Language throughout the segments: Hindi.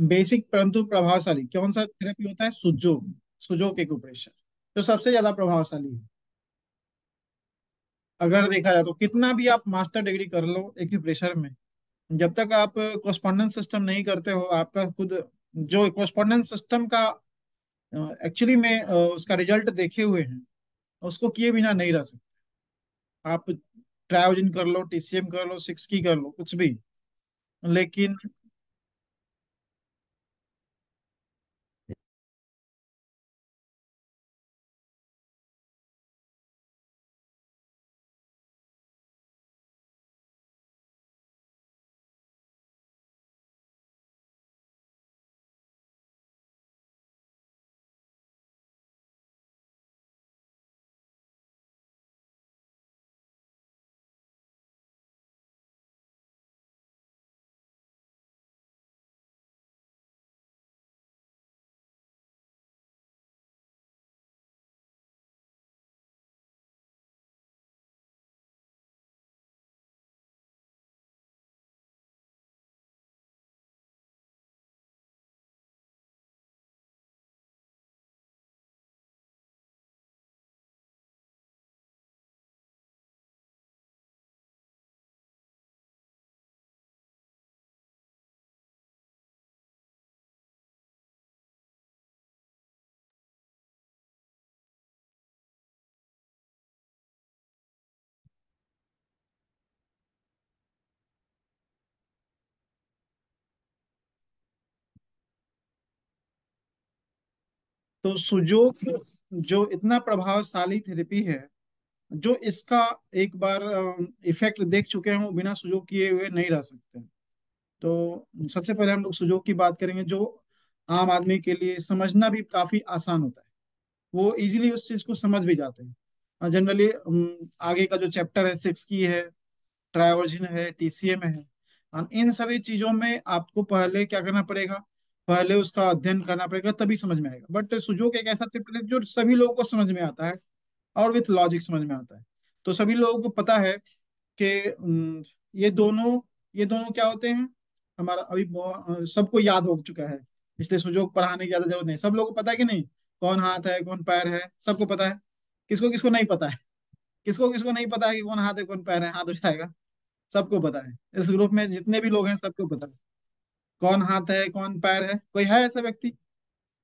बेसिक परंतु प्रभावशाली कौन सा थेरेपी होता है? सुजोग। सुजोग एक्यूप्रेशर जो सबसे ज्यादा प्रभावशाली है। अगर देखा जाए तो कितना भी आप मास्टर डिग्री कर लो एक्यूप्रेशर में, जब तक आप कोरस्पॉन्डेंस सिस्टम नहीं करते हो, आपका खुद जो कोरस्पॉन्डेंस सिस्टम का एक्चुअली में उसका रिजल्ट देखे हुए हैं, उसको किए बिना नहीं रह सकते आप। ट्रायोजिन कर लो, टीसीएम कर लो, सिक्स की कर लो, कुछ भी। लेकिन तो सुजोग जो इतना प्रभावशाली थेरेपी है, जो इसका एक बार इफेक्ट देख चुके हैं, वो बिना सुजोग किए हुए नहीं रह सकते। तो सबसे पहले हम लोग सुजोग की बात करेंगे, जो आम आदमी के लिए समझना भी काफी आसान होता है। वो इजीली उस चीज को समझ भी जाते हैं। जनरली आगे का जो चैप्टर है, सिक्स की है, ट्राइवर्जन है, टीसीएम है, और इन सभी चीजों में आपको पहले क्या करना पड़ेगा? पहले उसका अध्ययन करना पड़ेगा, तभी समझ में आएगा। बट सुजोग एक ऐसा चैप्टर है जो सभी लोगों को समझ में आता है, और विथ लॉजिक समझ में आता है। तो सभी लोगों को पता है कि ये दोनों क्या होते हैं। हमारा अभी सबको याद हो चुका है, इसलिए सुजोग पढ़ाने की ज्यादा जरूरत नहीं। सब लोगों को पता है कि नहीं, कौन हाथ है कौन पैर है, सबको पता है। किसको किसको नहीं पता है? किसको किसको नहीं पता है कि कौन हाथ है कौन पैर है? हाथ उठाएगा। सबको पता है, इस ग्रुप में जितने भी लोग हैं सबको पता है कौन हाथ है कौन पैर है। कोई है ऐसा व्यक्ति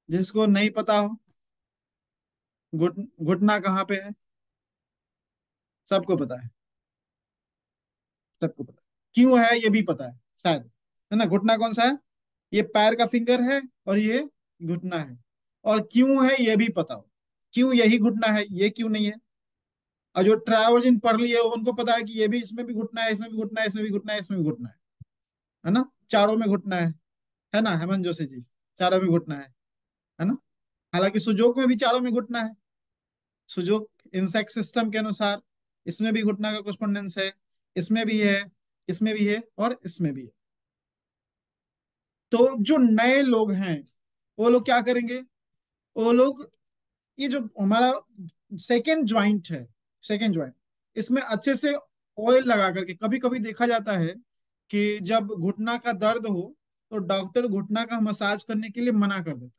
जिसको नहीं पता हो? घुटना कहाँ पे है? सबको पता है। सबको पता है। क्यों है ये भी पता है शायद, है ना? घुटना कौन सा है? ये पैर का फिंगर है, और ये घुटना है। और क्यों है ये भी पता हो, क्यों यही घुटना है, ये क्यों नहीं है? और जो ट्रावर्जन पढ़ लिए उनको पता है कि ये भी, इसमें भी घुटना है, इसमें भी घुटना है, इसमें भी घुटना है, इसमें भी घुटना है ना? चारों में घुटना है ना हेमंत जोशी जी? चारों में घुटना है ना? हालांकि सुजोक में भी चारों में घुटना है। सुजोक इंसेक्ट सिस्टम के अनुसार इसमें भी घुटना का correspondence है, इसमें भी है, इसमें भी है, और इसमें भी है। तो जो नए लोग हैं, वो लोग क्या करेंगे? वो लोग ये जो हमारा सेकेंड ज्वाइंट है, सेकेंड ज्वाइंट, इसमें अच्छे से ऑयल लगा करके, कभी कभी देखा जाता है कि जब घुटना का दर्द हो, तो डॉक्टर घुटना का मसाज करने के लिए मना कर देता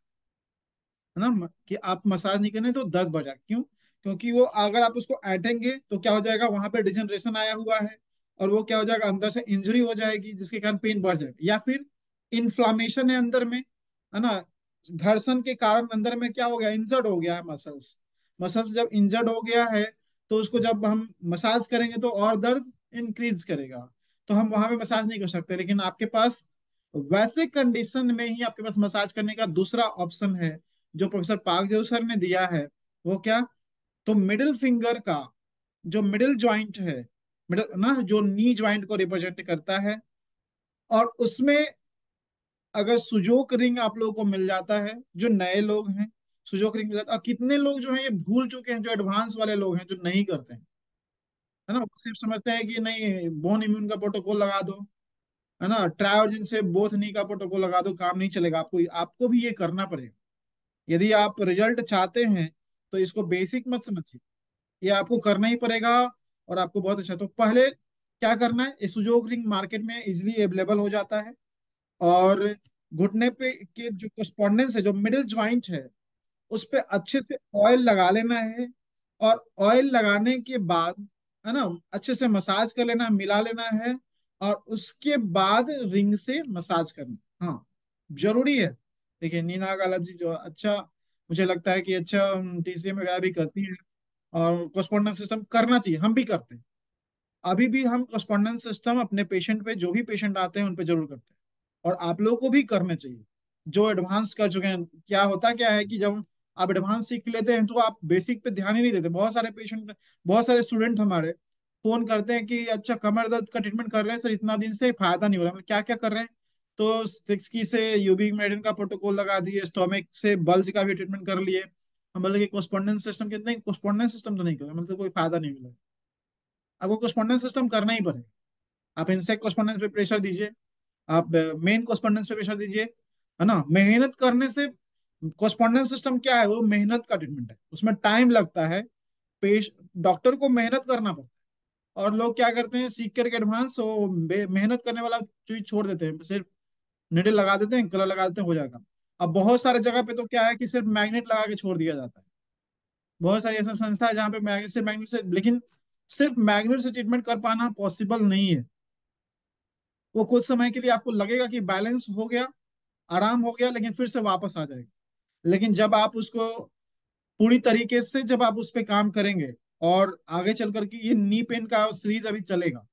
है ना, कि आप मसाज नहीं करने तो दर्द बढ़ जाए। क्यों? क्योंकि वो अगर आप उसको ऐंठेंगे तो क्या हो जाएगा, वहां पे डिजनरेशन आया हुआ है, और वो क्या हो जाएगा, अंदर से इंजरी हो जाएगी, जिसके कारण पेन बढ़ जाएगा। या फिर इन्फ्लामेशन है अंदर में, है ना? घर्षण के कारण अंदर में क्या हो गया, इंजर्ड हो गया है मसल्स। मसल्स जब इंजर्ड हो गया है, तो उसको जब हम मसाज करेंगे तो और दर्द इंक्रीज करेगा। तो हम वहां पे मसाज नहीं कर सकते। लेकिन आपके पास वैसे कंडीशन में ही आपके पास मसाज करने का दूसरा ऑप्शन है, जो प्रोफेसर पाक जो सर ने दिया है। वो क्या? तो मिडिल फिंगर का जो मिडिल जॉइंट है, मिडिल ना, जो नी जॉइंट को रिप्रेजेंट करता है, और उसमें अगर सुजोक रिंग आप लोगों को मिल जाता है, जो नए लोग हैं, सुजोक रिंग मिल जाता है। और कितने लोग जो हैं ये भूल चुके हैं, जो एडवांस वाले लोग हैं, जो नहीं करते हैं, है ना? वो सिर्फ समझते हैं कि नहीं, बोन इम्यून का प्रोटोकॉल लगा दो, है ना, ट्रायोजन से बोथ नी का प्रोटोकॉल लगा दो, काम नहीं चलेगा। आपको आपको भी ये करना पड़ेगा यदि आप रिजल्ट चाहते हैं। तो इसको बेसिक मत समझिए, ये आपको करना ही पड़ेगा। और आपको बहुत अच्छा, तो पहले क्या करना है, इस सुजोग रिंग मार्केट में इजिली अवेलेबल हो जाता है। और घुटने पे के जो कॉस्पॉन्डेंस है, जो मिडिल ज्वाइंट है, उस पे अच्छे से ऑयल लगा लेना है। और ऑयल लगाने के बाद, है ना, अच्छे से मसाज कर लेना, मिला लेना है। और उसके बाद रिंग से मसाज करना, हाँ, जरूरी है। देखिए नीना गालाजी जो अच्छा, मुझे लगता है कि अच्छा टीसीएम वगैरह भी करती है, और कॉस्पॉन्डेंस सिस्टम करना चाहिए, हम भी करते हैं। अभी भी हम कॉस्पॉन्डेंस सिस्टम अपने पेशेंट पे, जो भी पेशेंट आते हैं उन पे जरूर करते हैं। और आप लोगों को भी करने चाहिए, जो एडवांस कर चुके हैं। क्या होता क्या है कि जब आप एडवांस सीख लेते हैं तो आप बेसिक पे ध्यान ही नहीं देते। बहुत सारे पेशेंट, बहुत सारे स्टूडेंट हमारे फोन करते हैं कि अच्छा कमर दर्द का ट्रीटमेंट कर रहे हैं सर, इतना दिन से फायदा नहीं हो रहा, मतलब क्या क्या कर रहे हैं। तो सिक्स की से यूबिक मेडिन का प्रोटोकॉल लगा दिए, स्टोमिक से बल्ज का भी ट्रीटमेंट कर लिए। हम बोले कि कोस्पोंडेंस सिस्टम कितने, कोस्पोंडेंस सिस्टम तो नहीं कर मतलब कोई फायदा नहीं मिला। आपको कोस्पोंडेंस सिस्टम करना ही पड़ेगा। आप इनसेक्ट कोस्पोंडेंस पे प्रेशर दीजिए, आप मेन कोस्पोंडेंस पे प्रेशर दीजिए, है ना। मेहनत करने से, कोस्पोंडेंस सिस्टम क्या है, वो मेहनत का ट्रीटमेंट है, उसमें टाइम लगता है। पेश डॉक्टर को मेहनत करना पड़ता है। और लोग क्या करते हैं, सीख करके एडवांस, वो मेहनत करने वाला चीज छोड़ देते हैं, सिर्फ निडल लगा देते हैं, कलर लगा देते हैं, हो जाएगा। अब बहुत सारे जगह पे तो क्या है कि सिर्फ मैग्नेट लगा के छोड़ दिया जाता है। बहुत सारी ऐसा संस्था है जहाँ पे मैग्नेट से, लेकिन सिर्फ मैग्नेट से ट्रीटमेंट कर पाना पॉसिबल नहीं है। वो कुछ समय के लिए आपको लगेगा कि बैलेंस हो गया, आराम हो गया, लेकिन फिर से वापस आ जाएगा। लेकिन जब आप उसको पूरी तरीके से, जब आप उस पर काम करेंगे, और आगे चल करके ये नी पेन का सीरीज अभी चलेगा,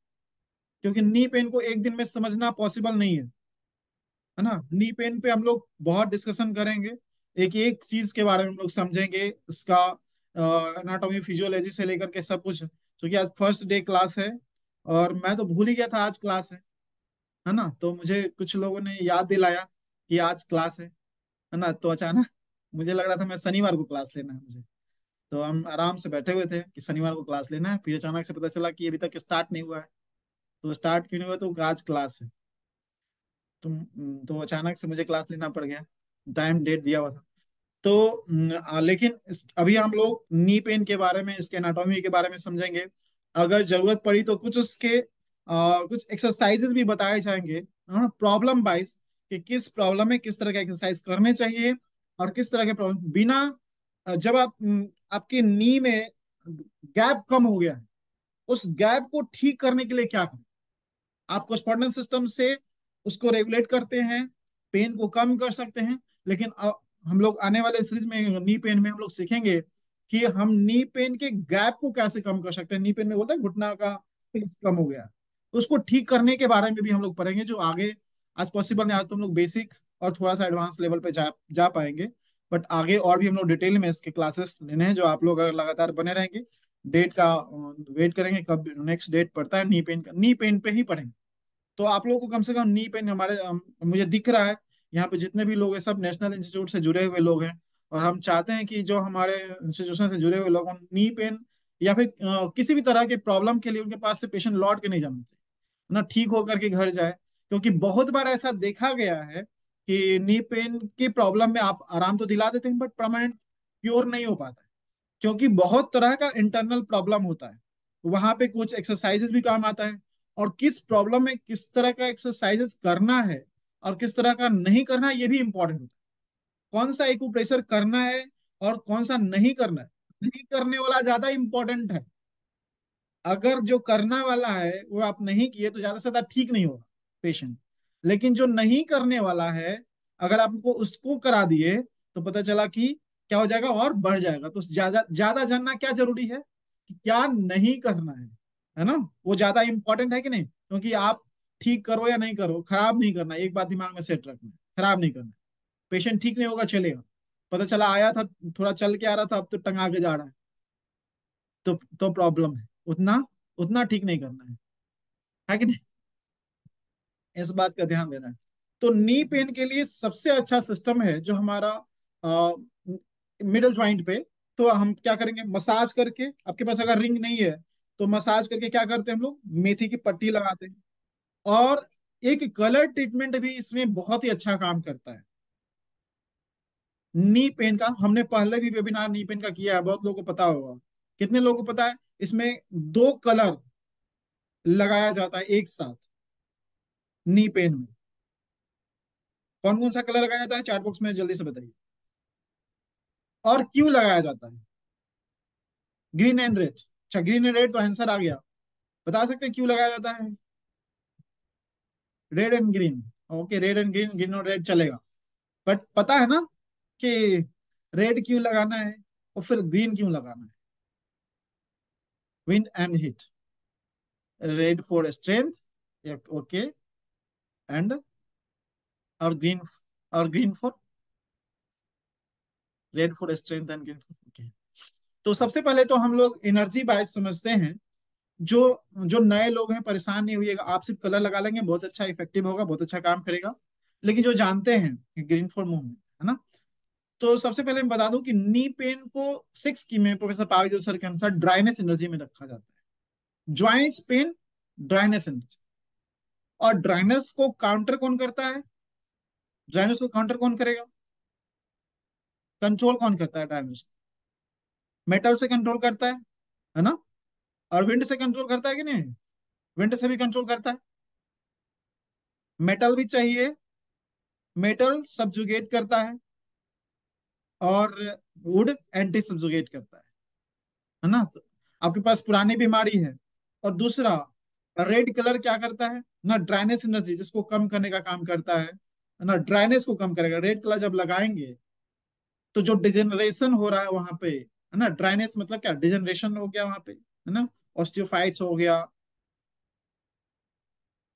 क्योंकि नी पेन को एक दिन में समझना पॉसिबल नहीं है ना। नी पेन पे हम लोग बहुत डिस्कशन करेंगे, एक एक चीज के बारे में हम लोग समझेंगे, इसका एनाटॉमी फिजियोलॉजी से लेकर के सब कुछ। क्योंकि आज फर्स्ट डे क्लास है, और मैं तो भूल ही गया था आज क्लास है ना। तो मुझे कुछ लोगों ने याद दिलाया कि आज क्लास है ना। तो अचानक मुझे लग रहा था मैं शनिवार को क्लास लेना है मुझे। तो हम आराम से बैठे हुए थे कि शनिवार को क्लास लेना है, फिर अचानक से पता चला कि अभी तक स्टार्ट नहीं हुआ है। तो स्टार्ट क्यों नहीं हुआ, तो आज क्लास है। तो अचानक से मुझे क्लास लेना पड़ गया, टाइम डेट दिया हुआ था। तो लेकिन अभी हम लोग नी पेन के बारे में, इसके एनाटॉमी के बारे में समझेंगे। अगर जरूरत पड़ी तो कुछ उसके कुछ एक्सरसाइजेस भी बताए जाएंगे, प्रॉब्लम वाइज, कि किस प्रॉब्लम में किस तरह के एक्सरसाइज करने चाहिए, और किस तरह के प्रॉब्लम बिना जब आप आपके नी में गैप कम हो गया है, उस गैप को ठीक करने के लिए क्या करें। आप कोस्पोंडेंस सिस्टम से उसको रेगुलेट करते हैं, पेन को कम कर सकते हैं। लेकिन हम लोग आने वाले सीरीज में नी पेन में हम लोग सीखेंगे कि हम नी पेन के गैप को कैसे कम कर सकते हैं। नी पेन में बोलते हैं घुटना का स्पेस कम हो गया, तो उसको ठीक करने के बारे में भी हम लोग पढ़ेंगे, जो आगे आज पॉसिबल नहीं। आज तो हम लोग बेसिक और थोड़ा सा एडवांस लेवल पे जा पाएंगे, बट आगे और भी हम लोग डिटेल में इसके क्लासेस लेने हैं, जो आप लोग अगर लगातार बने रहेंगे, डेट का वेट करेंगे कब नेक्स्ट डेट पड़ता है नी पेन का, नी पेन पे ही पढ़ेंगे। तो आप लोगों को कम से कम नी पेन हमारे मुझे दिख रहा है यहाँ पे जितने भी लोग हैं सब नेशनल इंस्टीट्यूट से जुड़े हुए लोग हैं। और हम चाहते हैं कि जो हमारे इंस्टीट्यूशन से जुड़े हुए लोग हैं, नी पेन या फिर किसी भी तरह के प्रॉब्लम के लिए उनके पास से पेशेंट लौट के नहीं जाना चाहिए, है ना, ठीक होकर के घर जाए। क्योंकि बहुत बार ऐसा देखा गया है कि नी पेन की प्रॉब्लम में आप आराम तो दिला देते हैं, बट परमानेंट क्योर नहीं हो पाता है। क्योंकि बहुत तरह का इंटरनल प्रॉब्लम होता है, वहां पे कुछ एक्सरसाइजेस भी काम आता है। और किस प्रॉब्लम में किस तरह का एक्सरसाइजेस करना है और किस तरह का नहीं करना है, ये भी इंपॉर्टेंट होता है। कौन सा एक्यूप्रेशर करना है और कौन सा नहीं करना है, नहीं करने वाला ज्यादा इंपॉर्टेंट है। अगर जो करना वाला है वो आप नहीं किए तो ज्यादा से ज्यादा ठीक नहीं होगा पेशेंट। लेकिन जो नहीं करने वाला है, अगर आपको उसको करा दिए, तो पता चला कि क्या हो जाएगा, और बढ़ जाएगा। तो ज्यादा ज्यादा जानना क्या जरूरी है, कि क्या नहीं करना है ना। वो ज्यादा इंपॉर्टेंट है कि नहीं, क्योंकि आप ठीक करो या नहीं करो, खराब नहीं करना, एक बात दिमाग में सेट रखना, खराब नहीं करना। पेशेंट ठीक नहीं होगा चलेगा, पता चला आया था, थोड़ा चल के आ रहा था, अब तो टंगा के जा रहा है, तो प्रॉब्लम है। उतना उतना ठीक नहीं करना है कि नहीं। इस बात का ध्यान देना है। तो नी पेन के लिए सबसे अच्छा सिस्टम है जो हमारा मिडल ज्वाइंट पे। तो हम क्या करेंगे, मसाज करके, आपके पास अगर रिंग नहीं है तो मसाज करके क्या करते हैं हम लोग, मेथी की पट्टी लगाते हैं। और एक कलर ट्रीटमेंट भी इसमें बहुत ही अच्छा काम करता है नी पेन का। हमने पहले भी वेबिनार नी पेन का किया है, बहुत लोगों को पता होगा। कितने लोगों को पता है, इसमें दो कलर लगाया जाता है एक साथ नी पेन में। कौन कौन सा कलर लगाया जाता है चैट बॉक्स में जल्दी से बताइए। और क्यों लगाया जाता है? Green and red. अच्छा, ग्रीन एंड रेड तो आंसर आ गया। बता सकते हैं क्यों लगाया जाता है? Red and green. Okay, red and green, green और रेड चलेगा। बट पता है ना कि रेड क्यों लगाना है और फिर ग्रीन क्यों लगाना है? Wind and heat. Red for strength, okay, and और ग्रीन, और green for, red for strength and green for, okay. तो सबसे पहले तो हम लोग एनर्जी बायस समझते हैं। जो जो नए लोग हैं परेशान नहीं हुइएगा, आप सिर्फ कलर लगा लेंगे, बहुत अच्छा इफेक्टिव होगा, बहुत अच्छा काम करेगा। लेकिन जो जानते हैं कि ग्रीन फॉर मूवमेंट है ना, तो सबसे पहले मैं बता दूं कि नी पेन को 6 की में प्रोफेसर पावेजो सर के अनुसार ड्राइनेस एनर्जी में रखा जाता है। Joints pain, dryness energy. और ड्राइनेस को काउंटर कौन करता है? ड्राइनेस को काउंटर कौन करेगा? कंट्रोल कौन करता है ड्राइनेस को? मेटल से कंट्रोल करता है ना? और विंड से कंट्रोल करता है कि नहीं? विंड से भी कंट्रोल करता है। मेटल भी चाहिए, मेटल सब्जुगेट करता है, और वुड एंटी सब्जुगेट करता है ना? तो आपके पास पुरानी बीमारी है। और दूसरा, रेड कलर क्या करता है ना? ड्राइनेस एनर्जी जिसको कम करने का काम करता है ना, ड्राइनेस को कम करेगा। रेड कलर जब लगाएंगे तो जो डिजेनरेशन हो रहा है वहां पे, है ना, ड्राइनेस मतलब क्या, डिजेनरेशन हो गया वहां पे, है ना, ऑस्टियोफाइट्स हो गया,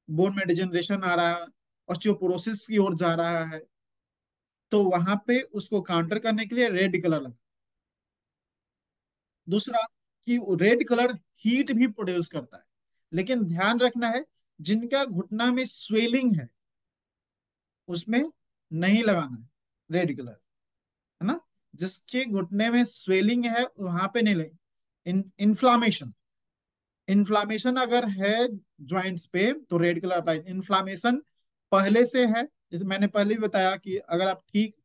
बोन में डिजेनरेशन आ रहा है, ऑस्टियोपोरोसिस की ओर जा रहा है। तो वहां पे उसको काउंटर करने के लिए रेड कलर लगा। दूसरा, कि रेड कलर हीट भी प्रोड्यूस करता है। लेकिन ध्यान रखना है, जिनका घुटना में स्वेलिंग है उसमें नहीं लगाना है रेड कलर, है ना। जिसके घुटने में स्वेलिंग है वहां पे नहीं लगे। इन्फ्लामेशन, इन्फ्लामेशन अगर है ज्वाइंट्स पे तो रेड कलर अप्लाई। इन्फ्लामेशन पहले से है, जैसे मैंने पहले भी बताया कि अगर आप ठीक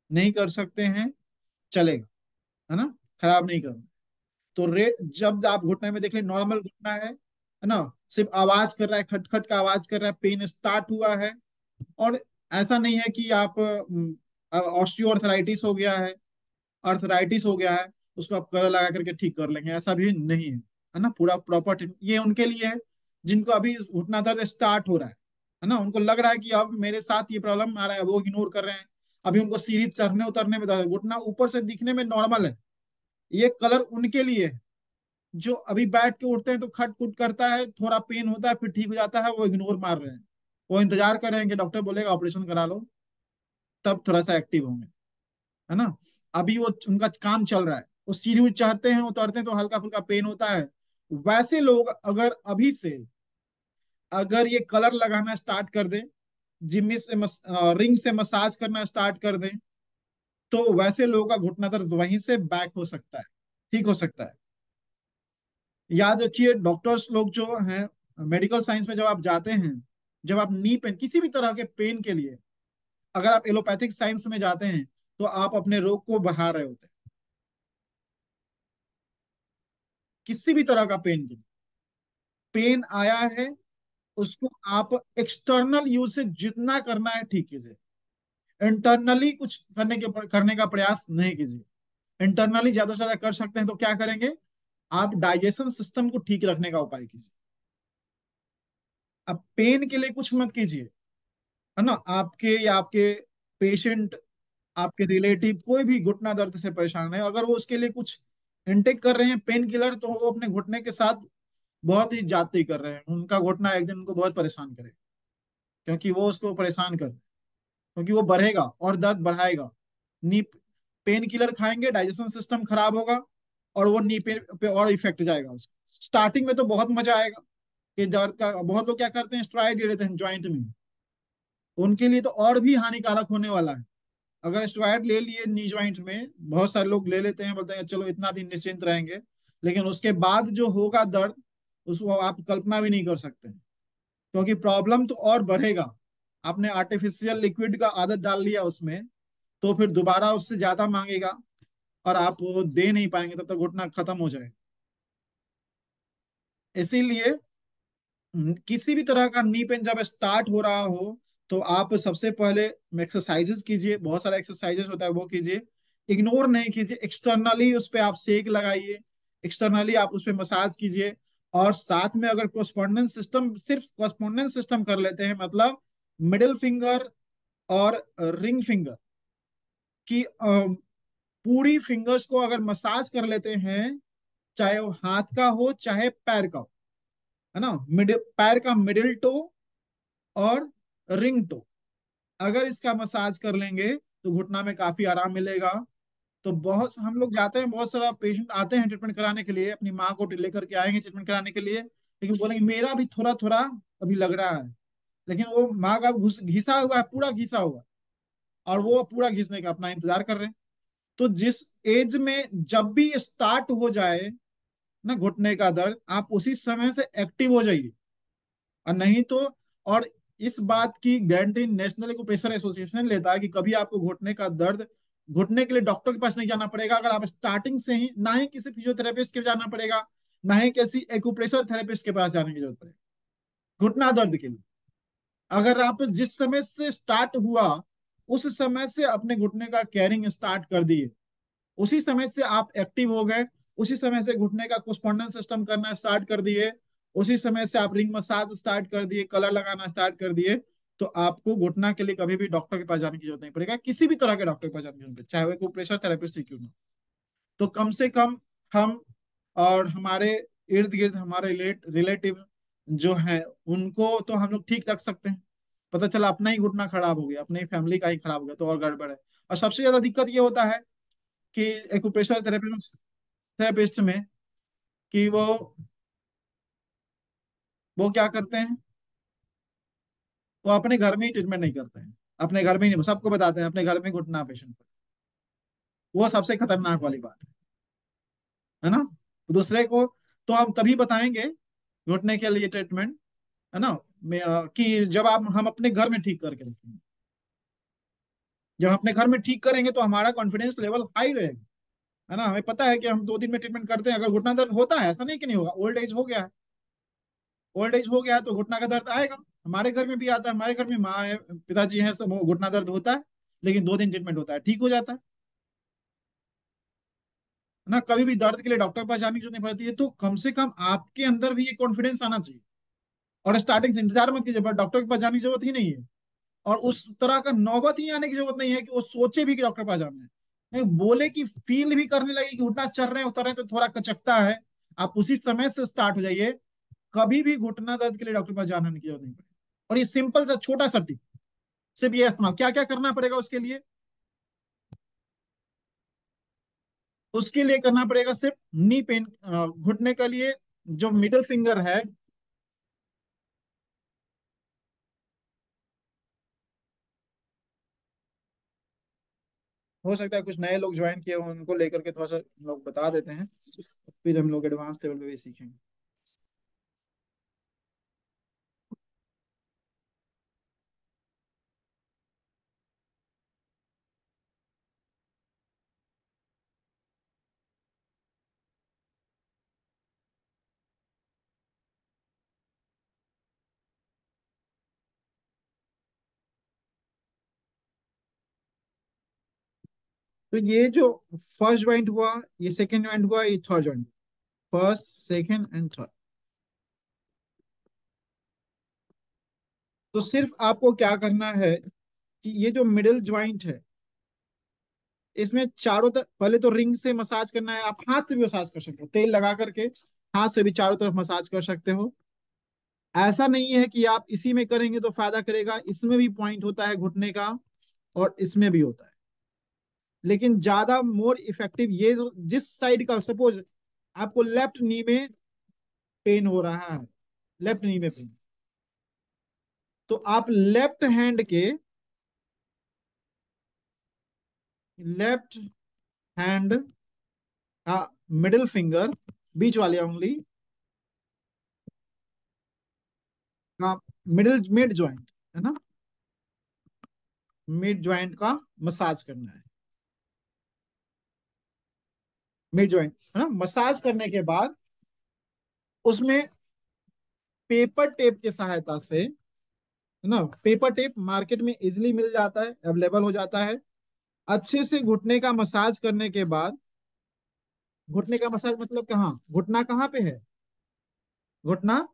नहीं कर सकते हैं चलेगा, है ना, खराब नहीं करना। तो रेड, जब आप घुटने में देख ले नॉर्मल घुटना है ना, सिर्फ आवाज कर रहा है, खटखट का आवाज कर रहा है, पेन स्टार्ट हुआ है, और ऐसा नहीं है कि आप ऑस्टियोआर्थराइटिस हो गया है, अर्थराइटिस हो गया है, उसको आप कलर लगा करके ठीक कर लेंगे, ऐसा भी नहीं है ना। पूरा प्रॉपर ये उनके लिए है जिनको अभी घुटना दर्द स्टार्ट हो रहा है ना, उनको लग रहा है कि अब मेरे साथ ये प्रॉब्लम आ रहा है, वो इग्नोर कर रहे हैं। अभी उनको सीढ़ी चढ़ने उतरने में दर्द है, घुटना ऊपर से दिखने में नॉर्मल है। ये कलर उनके लिए है जो अभी बैठ के उठते हैं तो खट खुट करता है, थोड़ा पेन होता है, फिर ठीक हो जाता है, वो इग्नोर मार रहे हैं। वो इंतजार कर रहे हैं कि डॉक्टर बोलेगा ऑपरेशन करा लो, तब थोड़ा सा एक्टिव होंगे, है ना। अभी वो उनका काम चल रहा है, वो सीढ़ी चढ़ते हैं उतरते हैं तो हल्का फुल्का पेन होता है। वैसे लोग अगर अभी से अगर ये कलर लगाना स्टार्ट कर दें, जिम से रिंग से मसाज करना स्टार्ट कर दें, तो वैसे लोगों का घुटना दर्द वहीं से बैक हो सकता है, ठीक हो सकता है। याद रखिए, डॉक्टर्स लोग जो हैं, मेडिकल साइंस में जब आप जाते हैं, जब आप नी पेन, किसी भी तरह के पेन के लिए, अगर आप एलोपैथिक साइंस में जाते हैं तो आप अपने रोग को बढ़ा रहे होते हैं। किसी भी तरह का पेन के लिए, पेन आया है, उसको आप एक्सटर्नल यूज से जितना करना है ठीक कीजिए। इंटरनली कुछ करने का प्रयास नहीं कीजिए। इंटरनली ज्यादा से ज्यादा कर सकते हैं तो क्या करेंगे, आप डाइजेशन सिस्टम को ठीक रखने का उपाय कीजिए। अब पेन के लिए कुछ मत कीजिए, है ना। आपके या आपके पेशेंट, आपके रिलेटिव कोई भी घुटना दर्द से परेशान है, अगर वो उसके लिए कुछ इनटेक कर रहे हैं पेन किलर, तो वो अपने घुटने के साथ बहुत ही जाती कर रहे हैं। उनका घुटना एक दिन उनको बहुत परेशान करे, क्योंकि वो उसको परेशान कर, क्योंकि वो बढ़ेगा और दर्द बढ़ाएगा। नी पेन किलर खाएंगे, डाइजेशन सिस्टम खराब होगा, और वो नी पे और इफेक्ट जाएगा उसका। स्टार्टिंग में तो बहुत मजा आएगा कि दर्द का, बहुत लोग क्या करते हैं स्ट्राइड दे देते हैं ज्वाइंट में, उनके लिए तो और भी हानिकारक होने वाला है। अगर स्टेरॉइड ले लिए नी ज्वाइंट में, बहुत सारे लोग ले लेते हैं, बोलते हैं चलो इतना दिन निश्चिंत रहेंगे, लेकिन उसके बाद जो होगा दर्द, उसको आप कल्पना भी नहीं कर सकते, क्योंकि प्रॉब्लम तो और बढ़ेगा। आपने आर्टिफिशियल लिक्विड का आदत डाल लिया उसमें, तो फिर दोबारा उससे ज्यादा मांगेगा, और आप वो दे नहीं पाएंगे, तब तक घुटना खत्म हो जाएगा। इसीलिए किसी भी तरह का नी पेन जब स्टार्ट हो रहा हो, तो आप सबसे पहले एक्सरसाइजेस कीजिए, बहुत सारा एक्सरसाइजेस होता है वो कीजिए। इग्नोर नहीं कीजिए, एक्सटर्नली उस पर आप सेक लगाइए, एक्सटर्नली आप उस पर मसाज कीजिए। और साथ में अगर कोस्पोंडेंस सिस्टम, सिर्फ कोस्पोंडेंस सिस्टम कर लेते हैं, मतलब मिडिल फिंगर और रिंग फिंगर की पूरी फिंगर्स को अगर मसाज कर लेते हैं, चाहे वो हाथ का हो चाहे पैर का हो, है ना, मिडिल पैर का मिडिल टो और रिंग टो, अगर इसका मसाज कर लेंगे तो घुटना में काफी आराम मिलेगा। तो बहुत हम लोग जाते हैं, बहुत सारा पेशेंट आते हैं ट्रीटमेंट कराने के लिए, अपनी माँ को लेकर के आएंगे ट्रीटमेंट कराने के लिए, लेकिन बोलेंगे मेरा भी थोड़ा थोड़ा अभी लग रहा है, लेकिन वो माँ का घिसा हुआ है, पूरा घिसा हुआ है, और वो पूरा घिसने का अपना इंतजार कर रहे हैं। तो जिस एज में जब भी स्टार्ट हो जाए ना घुटने का दर्द, आप उसी समय से एक्टिव हो जाइए। और नहीं तो, और इस बात की गारंटी नेशनल एक्यूप्रेशर एसोसिएशन लेता है कि कभी आपको घुटने का दर्द, घुटने के लिए डॉक्टर के पास नहीं जाना पड़ेगा, अगर आप स्टार्टिंग से ही, ना ही किसी फिजियोथेरेपिस्ट के जाना पड़ेगा, ना ही किसी एक्यूप्रेशर थेरेपिस्ट के पास जाने की जरूरत पड़ेगी घुटना दर्द के लिए। अगर आप जिस समय से स्टार्ट हुआ उस समय से अपने घुटने का केयरिंग स्टार्ट कर दिए, उसी समय से आप एक्टिव हो गए, उसी समय से घुटने का कोस्पोंडेंस सिस्टम करना स्टार्ट कर दिए, उसी समय से आप रिंग मसाज स्टार्ट कर दिए, कलर लगाना स्टार्ट कर दिए, तो आपको घुटना के लिए कभी भी डॉक्टर के पास जाने की जरूरत नहीं पड़ेगा, किसी भी तरह के डॉक्टर के पास जाने की जरूरत नहीं, चाहे वो प्रेशर थेरेपिस्ट ही क्यों ना। तो कम से कम हम और हमारे इर्द गिर्द हमारे रिलेटिव जो है, उनको तो हम लोग ठीक रख सकते हैं। पता चला अपना ही घुटना खराब हो गया, अपनी फैमिली का ही खराब हो गया, तो और गड़बड़ है। और सबसे ज्यादा दिक्कत ये होता है कि एक्यूप्रेशर थेरेपिस्ट में, कि वो क्या करते हैं, वो अपने घर में ही ट्रीटमेंट नहीं करते हैं, अपने घर में ही नहीं, सबको बताते हैं अपने घर में घुटना पेशेंट को। वो सबसे खतरनाक वाली बात है ना। दूसरे को तो हम तभी बताएंगे घुटने के लिए ट्रीटमेंट, है ना, कि जब आप हम अपने घर में ठीक करके रखेंगे। जब अपने घर में ठीक करेंगे तो हमारा कॉन्फिडेंस लेवल हाई रहेगा, है ना। हमें पता है कि हम 2 दिन में ट्रीटमेंट करते हैं, अगर घुटना दर्द होता है, ऐसा नहीं कि नहीं होगा, ओल्ड एज हो गया है, ओल्ड एज हो गया है तो घुटना का दर्द आएगा। हमारे घर में भी आता है, हमारे घर में माँ है, पिताजी हैं, सब घुटना दर्द होता है, लेकिन 2 दिन ट्रीटमेंट होता है, ठीक हो जाता है ना। कभी भी दर्द के लिए डॉक्टर के पास जाने की जरूरत नहीं पड़ती है। तो कम से कम आपके अंदर भी ये कॉन्फिडेंस आना चाहिए, और स्टार्टिंग से इंतजार मत कीजिए, डॉक्टर के पास जाने की जरूरत ही नहीं है, और उस तरह का नौबत ही आने की जरूरत नहीं है कि वो सोचे भी कि डॉक्टर के पास जाना है। नहीं, बोले कि फील भी करने लगे कि घुटना चल रहे हैं उतर रहे हैं तो थोड़ा कचकता है, आप उसी समय से स्टार्ट हो जाइए। कभी भी घुटना दर्द के लिए डॉक्टर के पास जाने की जरूरत नहीं पड़ेगी। और ये सिंपल सा छोटा सा टिप, सिर्फ ये इस्तेमाल, क्या क्या करना पड़ेगा उसके लिए, उसके लिए करना पड़ेगा सिर्फ नी पेन, घुटने के लिए जो मिडिल फिंगर है, हो सकता है कुछ नए लोग ज्वाइन किए हों, उनको लेकर के थोड़ा सा लोग बता देते हैं, फिर हम लोग एडवांस लेवल पे भी सीखेंगे। तो ये जो फर्स्ट ज्वाइंट हुआ, ये सेकंड ज्वाइंट हुआ, ये third joint, first second and third. तो सिर्फ आपको क्या करना है कि ये जो मिडिल ज्वाइंट है, इसमें चारों तरफ पहले तो रिंग से मसाज करना है, आप हाथ से भी मसाज कर सकते हो, तेल लगा करके हाथ से भी चारों तरफ मसाज कर सकते हो। ऐसा नहीं है कि आप इसी में करेंगे तो फायदा करेगा, इसमें भी पॉइंट होता है घुटने का, और इसमें भी होता है, लेकिन ज्यादा मोर इफेक्टिव ये जिस साइड का, सपोज आपको लेफ्ट नी में पेन हो रहा है, लेफ्ट नी में पेन, तो आप लेफ्ट हैंड के, लेफ्ट हैंड का मिडिल फिंगर, बीच वाले उंगली का मिडिल मिड ज्वाइंट, है ना, मिड ज्वाइंट का मसाज करना है। मिड ज्वाइंट, है ना, मसाज करने के बाद उसमें पेपर टेप की सहायता से, है है ना। पेपर टेप मार्केट में इजिली मिल जाता है, अवेलेबल हो जाता है। अच्छे से घुटने का मसाज करने के बाद, घुटने का मसाज मतलब कहाँ, घुटना कहाँ पे है, घुटना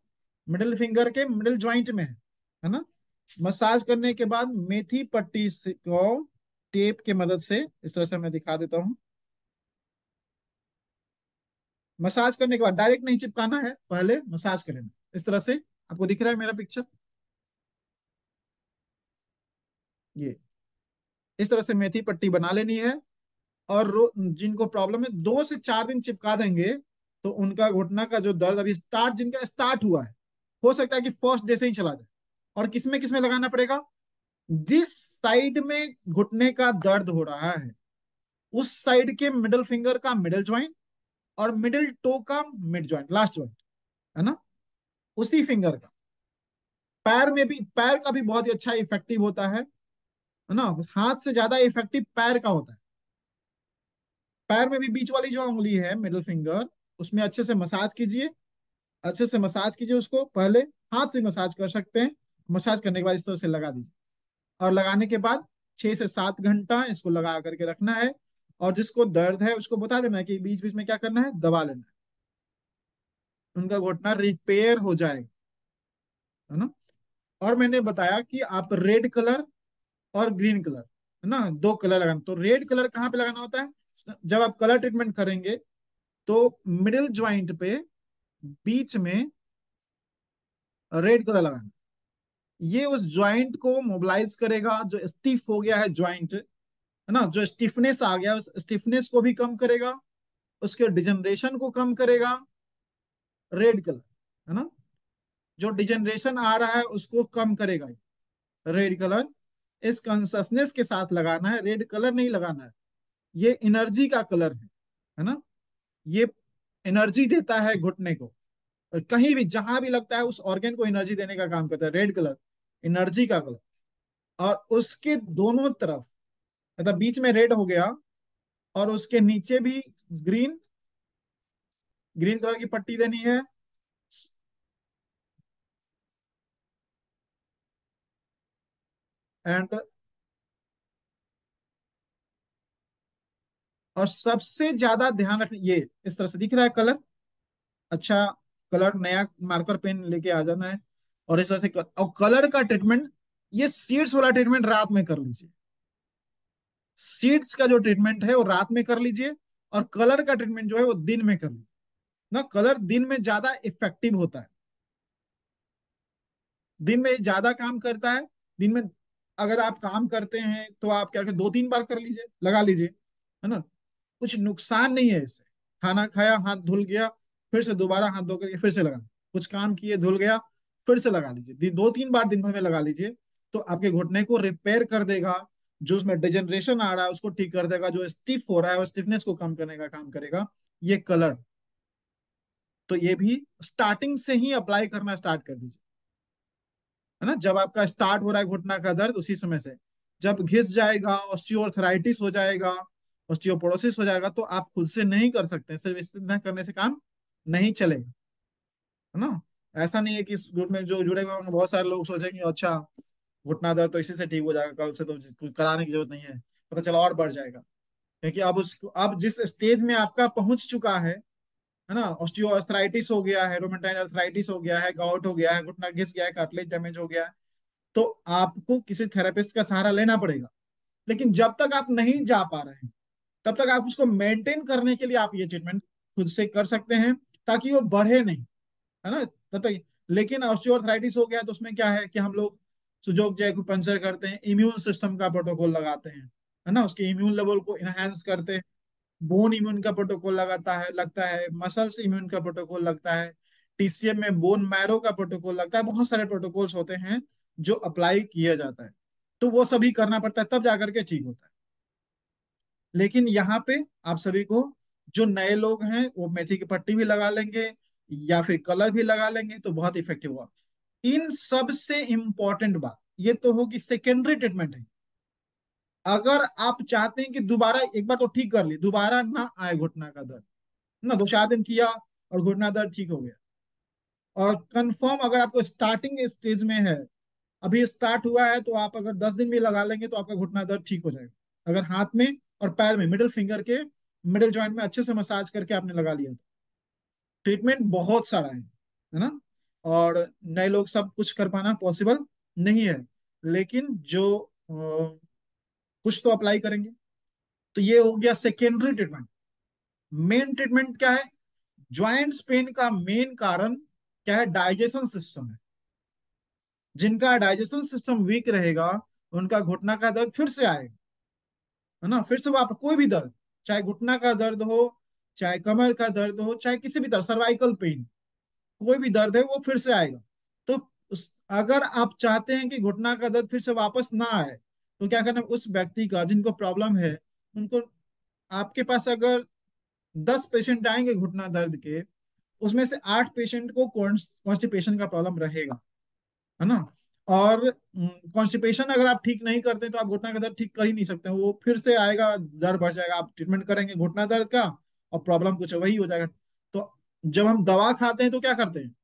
मिडिल फिंगर के मिडिल ज्वाइंट में है ना। मसाज करने के बाद मेथी पट्टी से को टेप के मदद से, इस तरह से मैं दिखा देता हूँ। मसाज करने के बाद डायरेक्ट नहीं चिपकाना है, पहले मसाज कर लेना इस तरह से। आपको दिख रहा है मेरा पिक्चर, ये इस तरह से मेथी पट्टी बना लेनी है। और जिनको प्रॉब्लम है 2 से 4 दिन चिपका देंगे, तो उनका घुटना का जो दर्द अभी जिनका स्टार्ट हुआ है, हो सकता है कि फर्स्ट डे से ही चला जाए। और किसमें किसमें लगाना पड़ेगा, जिस साइड में घुटने का दर्द हो रहा है उस साइड के मिडल फिंगर का मिडल ज्वाइंट, और मिडिल टो का मिड ज्वाइंट, लास्ट ज्वाइंट, है ना, उसी फिंगर का। पैर में भी, पैर का भी बहुत ही अच्छा इफेक्टिव होता है ना। हाथ से ज्यादा इफेक्टिव पैर का होता है। पैर में भी बीच वाली जो उंगली है मिडिल फिंगर, उसमें अच्छे से मसाज कीजिए, अच्छे से मसाज कीजिए उसको। पहले हाथ से मसाज कर सकते हैं, मसाज करने के बाद इस तरह से लगा दीजिए। और लगाने के बाद 6 से 7 घंटा इसको लगा करके रखना है। और जिसको दर्द है उसको बता देना है कि बीच बीच में क्या करना है, दबा लेना है, उनका घुटना रिपेयर हो जाएगा, है ना। और मैंने बताया कि आप रेड कलर और ग्रीन कलर, है ना, 2 कलर लगाना। तो रेड कलर कहाँ पे लगाना होता है, जब आप कलर ट्रीटमेंट करेंगे तो मिडिल ज्वाइंट पे बीच में रेड कलर लगाना। ये उस ज्वाइंट को मोबिलाइज करेगा, जो स्टिफ हो गया है ज्वाइंट, है ना, जो स्टिफनेस आ गया उस स्टिफनेस को भी कम करेगा, उसके डिजनरेशन को कम करेगा। रेड कलर, है ना, जो डिजनरेशन आ रहा है उसको कम करेगा रेड कलर। इस कॉन्सियसनेस के साथ लगाना है, रेड कलर नहीं लगाना है। ये एनर्जी का कलर है ना। ये एनर्जी देता है घुटने को, और कहीं भी जहां भी लगता है उस ऑर्गन को एनर्जी देने का काम करता है रेड कलर, एनर्जी का कलर। और उसके दोनों तरफ, मतलब बीच में रेड हो गया, और उसके नीचे भी ग्रीन, ग्रीन कलर की पट्टी देनी है। एंड और सबसे ज्यादा ध्यान रखना, ये इस तरह से दिख रहा है कलर, अच्छा कलर, नया मार्कर पेन लेके आ जाना है। और इस तरह से और कलर का ट्रीटमेंट, ये सीड्स वाला ट्रीटमेंट रात में कर लीजिए। सीड्स का जो ट्रीटमेंट है वो रात में कर लीजिए, और कलर का ट्रीटमेंट जो है वो दिन में कर लीजिए ना। कलर दिन में ज्यादा इफेक्टिव होता है, दिन में ज्यादा काम करता है। दिन में अगर आप काम करते हैं तो आप क्या करें, 2-3 बार कर लीजिए, लगा लीजिए, है ना। कुछ नुकसान नहीं है इससे। खाना खाया, हाथ धुल गया, फिर से दोबारा हाथ धो करके फिर से लगा, कुछ काम किए, धुल गया, फिर से लगा लीजिए। 2-3 बार दिन भर में लगा लीजिए, तो आपके घुटने को रिपेयर कर देगा। जो उसमें डिजेनरेशन आ रहा है उसको ठीक कर देगा, जो स्टिफ हो रहा है वो स्टिफनेस को कम करने का काम करेगा ये कलर। तो ये भी स्टार्टिंग से ही अप्लाई करना स्टार्ट कर दीजिए, है ना। जब आपका स्टार्ट हो रहा है घुटना का दर्द, उसी समय से। जब घिस जाएगा, ऑस्टियोआर्थराइटिस हो जाएगा, ऑस्टियोपोरोसिस हो जाएगा, तो आप खुद से नहीं कर सकते, सिर्फ इतना करने से काम नहीं चलेगा, है ना। ऐसा नहीं है कि इस ग्रुप में जो जुड़े हुए होंगे बहुत सारे लोग सोचेंगे अच्छा घुटना दर्द तो इसी से ठीक हो जाएगा, कल से तो कुछ कराने की जरूरत नहीं है, पता चला और बढ़ जाएगा। क्योंकि अब जिस स्टेज में आपका पहुंच चुका है ना, ऑस्टियोआर्थराइटिस हो गया है, रोमेटाइड अर्थराइटिस हो गया है, गाउट हो गया है, घुटना घिस गया है, कार्टिलेज डैमेज हो गया है, तो आपको किसी थेरेपिस्ट का सहारा लेना पड़ेगा। लेकिन जब तक आप नहीं जा पा रहे हैं, तब तक आप उसको मेंटेन करने के लिए आप ये ट्रीटमेंट खुद से कर सकते हैं, ताकि वो बढ़े नहीं, है ना, तब तक। लेकिन ऑस्टियोआर्थराइटिस हो गया तो उसमें क्या है कि हम लोग सुजोग जय को पंचर करते हैं, इम्यून सिस्टम का प्रोटोकॉल लगाते हैं, है ना, उसके इम्यून लेवल को इनहेंस करते हैं। बोन इम्यून का प्रोटोकॉल लगाता है, लगता है, मसल्स इम्यून का प्रोटोकॉल लगता है, टीसीएम में बोन मैरो का प्रोटोकॉल लगता है, बहुत सारे प्रोटोकॉल्स होते हैं जो अप्लाई किया जाता है। तो वो सभी करना पड़ता है, तब जाकर के ठीक होता है। लेकिन यहाँ पे आप सभी को, जो नए लोग हैं वो मेथी की पट्टी भी लगा लेंगे या फिर कलर भी लगा लेंगे तो बहुत इफेक्टिव होगा। इन सब से इंपॉर्टेंट बात ये तो होगी, सेकेंडरी ट्रीटमेंट है। अगर आप चाहते हैं कि दोबारा एक बार तो ठीक कर ली, दोबारा ना आए घुटना का दर्द, ना 2-4 दिन किया और घुटना दर्द ठीक हो गया, और कंफर्म अगर आपको स्टार्टिंग स्टेज में है, अभी स्टार्ट हुआ है, तो आप अगर 10 दिन भी लगा लेंगे तो आपका घुटना दर्द ठीक हो जाएगा, अगर हाथ में और पैर में मिडिल फिंगर के मिडिल जॉइंट में अच्छे से मसाज करके आपने लगा लिया तो। ट्रीटमेंट बहुत सारा है ना। और नए लोग सब कुछ कर पाना पॉसिबल नहीं है, लेकिन जो कुछ तो अप्लाई करेंगे। तो ये हो गया सेकेंडरी ट्रीटमेंट। मेन ट्रीटमेंट क्या है? ज्वाइंट्स पेन का मेन कारण क्या है? डाइजेशन सिस्टम है। जिनका डाइजेशन सिस्टम वीक रहेगा उनका घुटना का दर्द फिर से आएगा, है ना। फिर से वो आप कोई भी दर्द, चाहे घुटना का दर्द हो, चाहे कमर का दर्द हो, चाहे किसी भी दर्द, सर्वाइकल पेन, कोई भी दर्द है वो फिर से आएगा। तो अगर आप चाहते हैं कि घुटना का दर्द फिर से वापस ना आए, तो क्या करना? उस व्यक्ति का जिनको प्रॉब्लम है उनको, आपके पास अगर 10 पेशेंट आएंगे घुटना दर्द के, उसमें से 8 पेशेंट को कॉन्स्टिपेशन का प्रॉब्लम रहेगा, है ना। और कॉन्स्टिपेशन अगर आप ठीक नहीं करते तो आप घुटना का दर्द ठीक कर ही नहीं सकते, वो फिर से आएगा, दर्द बढ़ जाएगा, आप ट्रीटमेंट करेंगे घुटना दर्द का और प्रॉब्लम कुछ वही हो जाएगा। तो जब हम दवा खाते हैं तो क्या करते हैं?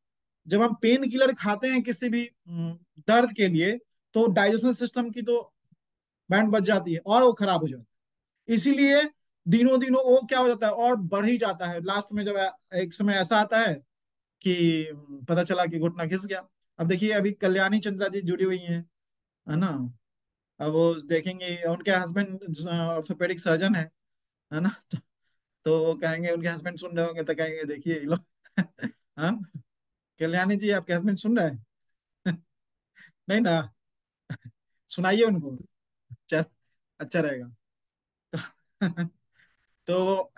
जब हम पेन किलर खाते हैं किसी भी दर्द के लिए, तो डाइजेशन सिस्टम की तो बैंड बज जाती है और वो खराब हो जाता है। इसीलिए दिनों दिनों वो क्या हो जाता है, और बढ़ ही जाता है। लास्ट में जब एक समय ऐसा आता है कि पता चला कि घुटना घिस गया। अब देखिए, अभी कल्याणी चंद्रा जी जुड़ी हुई हैं, है ना। अब वो देखेंगे, उनके हस्बैंड ऑर्थोपेडिक सर्जन है ना। तो वो कहेंगे, उनके हस्बैंड सुन रहे होंगे तो कहेंगे देखिए ये लो। हाँ, कल्याणी जी आपके हस्बैंड सुन रहे हैं? नहीं ना? सुनाइए उनको, चल, अच्छा रहेगा। तो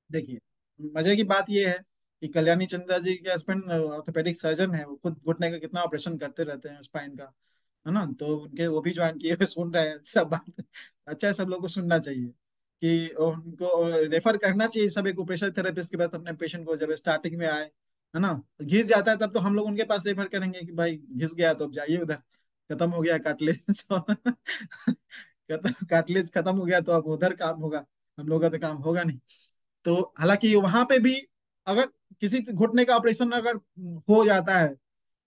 देखिए, मजे की बात यह है कि कल्याणी चंद्रा जी के हस्बैंड ऑर्थोपेडिक सर्जन है, वो खुद घुटने का कितना ऑपरेशन करते रहते हैं स्पाइन का, है ना। तो उनके वो भी ज्वाइन किए हुए सुन रहे हैं सब बात। अच्छा है, सब लोग को सुनना चाहिए कि उनको रेफर करना चाहिए सब एक ऑपरेशन थेरेपिस्ट के पास अपने पेशेंट को, जब स्टार्टिंग में आए, है ना। तो घिस जाता है तब तो हम लोग उनके पास रेफर करेंगे कि भाई घिस गया तो अब जाइए उधर, खत्म हो गया कार्टिलेज। कार्टिलेज खत्म हो गया तो अब उधर काम होगा, हम लोग का तो काम होगा नहीं। तो हालांकि वहां पे भी अगर किसी घुटने का ऑपरेशन अगर हो जाता है,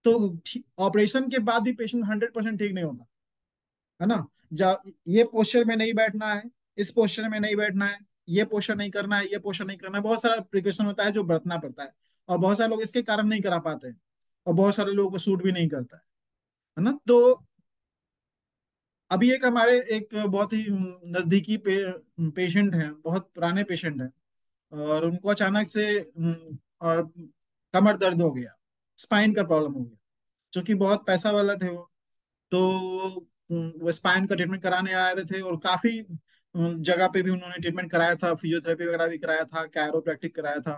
तो ऑपरेशन के बाद भी पेशेंट 100% ठीक नहीं होता, है ना। जा ये पोस्चर में नहीं बैठना है, इस पोस्चर में नहीं बैठना है, ये पोस्चर नहीं करना है, ये पोस्चर नहीं करना है, बहुत सारा प्रिकॉशन होता है जो बरतना पड़ता है। और बहुत सारे लोग इसके कारण नहीं करा पाते हैं, और बहुत सारे लोगों को सूट भी नहीं करता है ना। तो अभी एक हमारे एक बहुत ही नजदीकी पेशेंट हैं, बहुत पुराने पेशेंट हैं, और उनको अचानक से और कमर दर्द हो गया, स्पाइन का प्रॉब्लम हो गया। क्योंकि बहुत पैसा वाला थे वो, तो वो स्पाइन का ट्रीटमेंट कराने आ रहे थे, और काफी जगह पे भी उन्होंने ट्रीटमेंट कराया था, फिजियोथेरेपी वगैरह भी कराया था, कैरोप्रैक्टिक कराया था,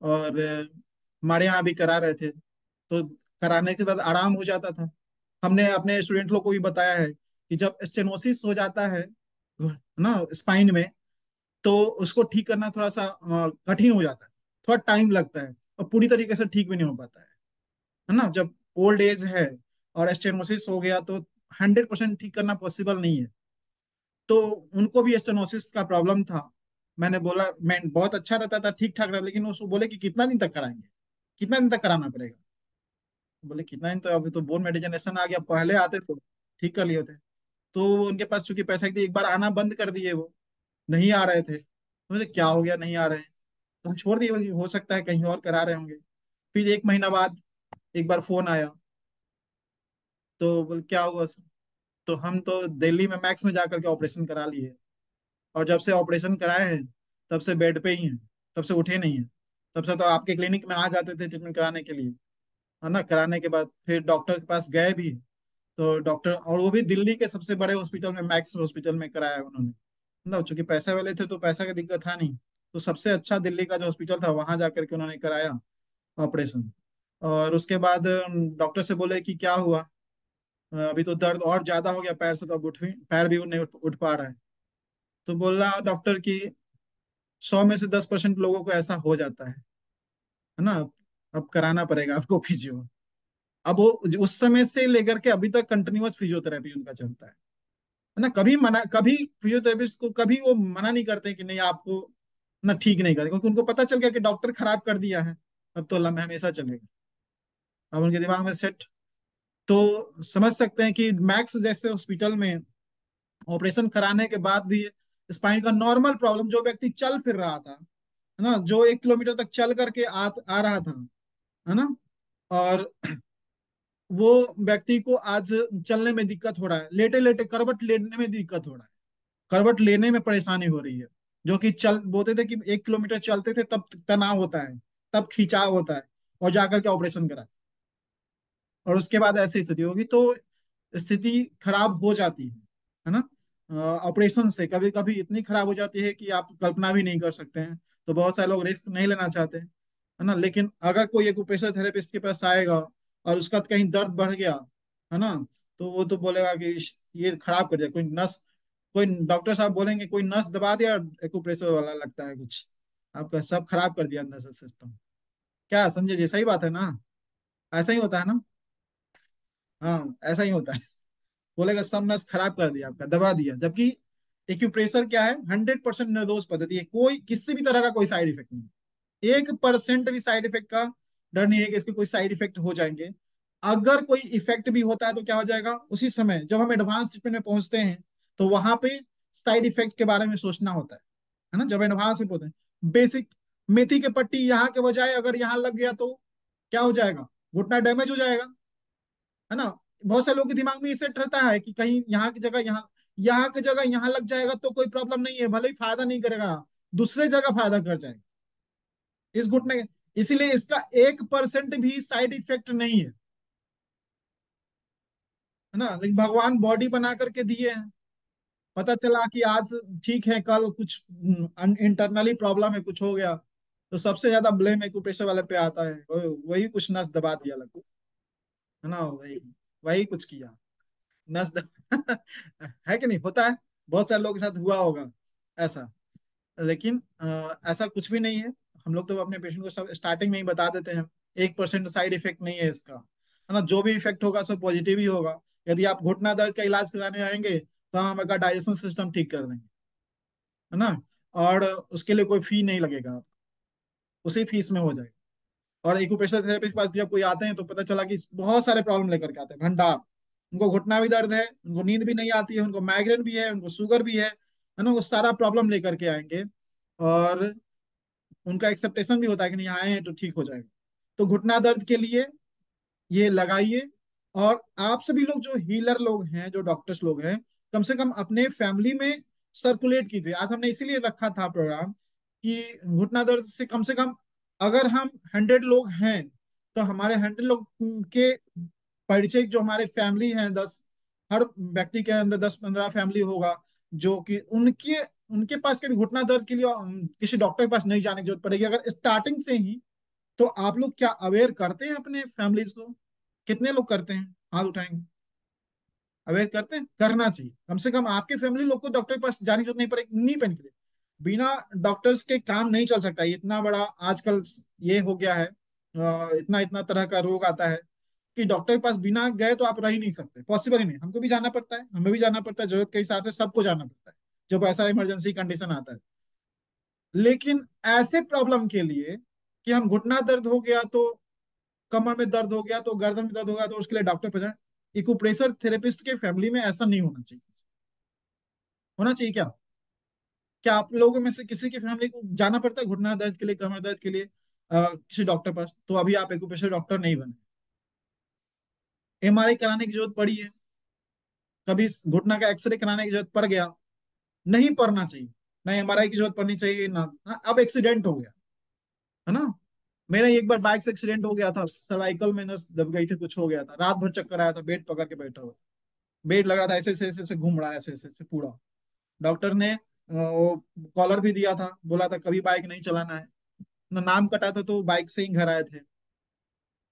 और हमारे यहाँ भी करा रहे थे। तो कराने के बाद आराम हो जाता था। हमने अपने स्टूडेंट लोग को भी बताया है कि जब स्टेनोसिस हो जाता है ना स्पाइन में, तो उसको ठीक करना थोड़ा सा कठिन हो जाता है, थोड़ा टाइम लगता है, और पूरी तरीके से ठीक भी नहीं हो पाता है ना। जब ओल्ड एज है और स्टेनोसिस हो गया तो 100% ठीक करना पॉसिबल नहीं है। तो उनको भी स्टेनोसिस का प्रॉब्लम था। मैंने बोला, मैं बहुत अच्छा रहता था, ठीक ठाक रहता, लेकिन उसको बोले कि कितना दिन तक कराएंगे, कितना दिन तक कराना पड़ेगा? बोले कितना दिन, तो अभी तो बोन मेडिजनेशन आ गया, पहले आते तो ठीक कर लिए होते। तो उनके पास चूंकि पैसा थी, एक बार आना बंद कर दिए, वो नहीं आ रहे थे। तो मुझे क्या हो गया, नहीं आ रहे हैं? तो हम छोड़ दिए, हो सकता है कहीं और करा रहे होंगे। फिर 1 महीना बाद एक बार फोन आया, तो बोले क्या हुआ सर? तो हम तो दिल्ली में मैक्स में जाकर के ऑपरेशन करा लिए, और जब से ऑपरेशन कराए हैं तब से बेड पे ही हैं, तब से उठे नहीं हैं। तब से तो आपके क्लिनिक में आ जाते थे ट्रीटमेंट कराने के लिए, है ना। कराने के बाद फिर डॉक्टर के पास गए भी, तो डॉक्टर, और वो भी दिल्ली के सबसे बड़े हॉस्पिटल में, मैक्स हॉस्पिटल में कराया उन्होंने। मतलब चूंकि पैसे वाले थे तो पैसा का दिक्कत था नहीं, तो सबसे अच्छा दिल्ली का जो हॉस्पिटल था वहां जाकर के उन्होंने कराया ऑपरेशन। और उसके बाद डॉक्टर से बोले कि क्या हुआ? अभी तो दर्द और ज्यादा हो गया पैर से, तो अब पैर भी नहीं उठ पा रहा है। तो बोला डॉक्टर कि 100 में से 10% लोगों को ऐसा हो जाता है ना। अब कराना पड़ेगा आपको फिजियो। अब वो उस समय से लेकर के अभी तक कंटिन्यूअस फिजियोथेरेपी उनका चलता है ना। कभी मना, कभी फिजियोथेरेपिस्ट को कभी वो मना नहीं करते कि नहीं आपको ना ठीक नहीं करें, क्योंकि उनको पता चल गया कि डॉक्टर खराब कर दिया है, अब तो लम्बे हमेशा चलेगा। अब उनके दिमाग में सेट तो समझ सकते हैं कि मैक्स जैसे हॉस्पिटल में ऑपरेशन कराने के बाद भी स्पाइन का नॉर्मल प्रॉब्लम, जो व्यक्ति चल फिर रहा था, है ना, जो 1 किलोमीटर तक चल करके आ रहा था, है ना, और वो व्यक्ति को आज चलने में दिक्कत हो रहा है, लेटे लेटे करवट लेने में दिक्कत हो रहा है, करवट लेने में परेशानी हो रही है। जो कि चल बोलते थे कि 1 किलोमीटर चलते थे तब तनाव होता है, तब खिंचाव होता है, और जाकर के ऑपरेशन करा, और उसके बाद ऐसी स्थिति होगी, तो स्थिति खराब हो जाती है ना। ऑपरेशन से कभी कभी इतनी खराब हो जाती है कि आप कल्पना भी नहीं कर सकते हैं। तो बहुत सारे लोग रिस्क नहीं लेना चाहते, है ना। लेकिन अगर कोई एक्यूप्रेशर थेरेपिस्ट के पास आएगा और उसका कहीं दर्द बढ़ गया, है ना, तो वो तो बोलेगा कि ये खराब कर दिया कोई नस, कोई डॉक्टर साहब बोलेंगे कोई नस दबा दिया, एक्यूप्रेशर वाला लगता है कुछ, आपका सब खराब कर दिया अंदर से सिस्टम। क्या समझे जी, सही बात है ना, ऐसा ही होता है ना। हाँ ऐसा ही होता है। बोलेगा सब नस खराब कर दिया आपका, दबा दिया, जबकि एक्यूप्रेशर क्या है, 100% निर्दोष पद्धति है, कोई किसी भी तरह का कोई साइड इफेक्ट नहीं, 1% भी साइड इफेक्ट का डर नहीं है कि इसके कोई साइड इफेक्ट हो जाएंगे। अगर कोई इफेक्ट भी होता है तो क्या हो जाएगा, उसी समय जब हम एडवांस ट्रीटमेंट में पहुंचते हैं, तो वहां पे साइड इफेक्ट के बारे में सोचना होता है ना, जब एडवांस में पहुंचते हैं। बेसिक मेथी के पट्टी यहाँ के बजाय अगर यहाँ लग गया तो क्या हो जाएगा, घुटना डैमेज हो जाएगा, है ना। बहुत सारे लोगों के दिमाग में ये सेट रहता है कि कहीं यहाँ की जगह यहाँ, यहाँ की जगह यहाँ लग जाएगा तो कोई प्रॉब्लम नहीं है, भले ही फायदा नहीं करेगा, दूसरे जगह फायदा कर जाएगा इस घुटने। इसीलिए इसका 1% भी साइड इफेक्ट नहीं है ना। लेकिन भगवान बॉडी बना करके दिए हैं, पता चला कि आज ठीक है, कल कुछ इंटरनली प्रॉब्लम है, कुछ हो गया, तो सबसे ज्यादा ब्लेम एक्यूप्रेशर वाले पे आता है, वही कुछ नस दबा दिया लगता है ना, वही वही कुछ किया, नस है कि नहीं, होता है, बहुत सारे लोगों के साथ हुआ होगा ऐसा। लेकिन ऐसा कुछ भी नहीं है। हम लोग तो अपने पेशेंट को सब स्टार्टिंग में ही बता देते हैं, 1% साइड इफेक्ट नहीं है इसका, है ना, जो भी इफेक्ट होगा सब पॉजिटिव ही होगा। यदि आप घुटना दर्द का इलाज कराने आएंगे तो हम आपका डाइजेशन सिस्टम ठीक कर देंगे, है ना, और उसके लिए कोई फी नहीं लगेगा, आप उसी फीस में हो जाएगा। और एक्यूप्रेशर थेरेपिस्ट के पास जब कोई आते हैं तो पता चला कि बहुत सारे प्रॉब्लम लेकर के आते हैं, भंडार, उनको घुटना भी दर्द है, उनको नींद भी नहीं आती है, उनको माइग्रेन भी है, उनको शुगर भी है ना, वो सारा प्रॉब्लम लेकर के आएंगे, और उनका एक्सेप्टेशन भी होता है कि नहीं आए हैं तो ठीक हो जाएगा। तो घुटना दर्द के लिए ये लगाइए। और आप सभी लोग जो हीलर लोग हैं, जो डॉक्टर्स लोग हैं, कम से कम अपने फैमिली में सर्कुलेट कीजिए। आज हमने इसीलिए रखा था प्रोग्राम कि घुटना दर्द से कम अगर हम 100 लोग हैं, तो हमारे 100 लोग के परिचय, जो हमारे फैमिली हैं 10, हर व्यक्ति के अंदर 10-15 फैमिली होगा, जो कि उनके उनके पास कभी घुटना दर्द के लिए किसी डॉक्टर के पास नहीं जाने की जरूरत पड़ेगी, अगर स्टार्टिंग से ही। तो आप लोग क्या अवेयर करते हैं अपने फैमिलीज को, कितने लोग करते हैं, हाथ उठाएंगे, अवेयर करते हैं, करना चाहिए, कम से कम आपके फैमिली लोग को डॉक्टर के पास जाने की जरूरत नहीं पड़ेगी, नी पेन के लिए। बिना डॉक्टर्स के काम नहीं चल सकता, इतना बड़ा आजकल ये हो गया है, इतना इतना तरह का रोग आता है कि डॉक्टर के पास बिना गए तो आप रह ही नहीं सकते, पॉसिबल ही नहीं, हमको भी जाना पड़ता है, हमें भी जाना पड़ता है, जरूरत के हिसाब से सबको जाना पड़ता है जब ऐसा इमरजेंसी कंडीशन आता है। लेकिन ऐसे प्रॉब्लम के लिए कि हम घुटना दर्द हो गया तो, कमर में दर्द हो गया तो, गर्दन में दर्द हो गया तो उसके लिए डॉक्टर पे जाए, इक्यूप्रेशर थेरेपिस्ट के फैमिली में ऐसा नहीं होना चाहिए। होना चाहिए क्या, क्या आप लोगों में से किसी की फैमिली को जाना पड़ता है घुटना दर्द के लिए, कमर दर्द के लिए किसी डॉक्टर पास, तो अभी आप एक्यूप्रेशर डॉक्टर नहीं बने। एमआरआई कराने की जरूरत पड़ी है, कभी इस घुटना का एक्सरे कराने की जरूरत पड़ गया, नहीं पड़ना चाहिए, ना एमआरआई की जरूरत पड़नी चाहिए ना, अब एक्सीडेंट हो गया, है ना। मेरा एक बार बाइक से एक्सीडेंट हो गया था, सर्वाइकल में नस दब गई थी, कुछ हो गया था, रात भर चक्कर आया था, बेड पकड़ के बैठा हुआ था, बेड लग रहा था, ऐसे ऐसे ऐसे ऐसे घूम रहा है, ऐसे ऐसे ऐसे पूरा। डॉक्टर ने वो कॉलर भी दिया था, बोला था कभी बाइक नहीं चलाना है ना, नाम कटा था तो बाइक से ही घर आए थे,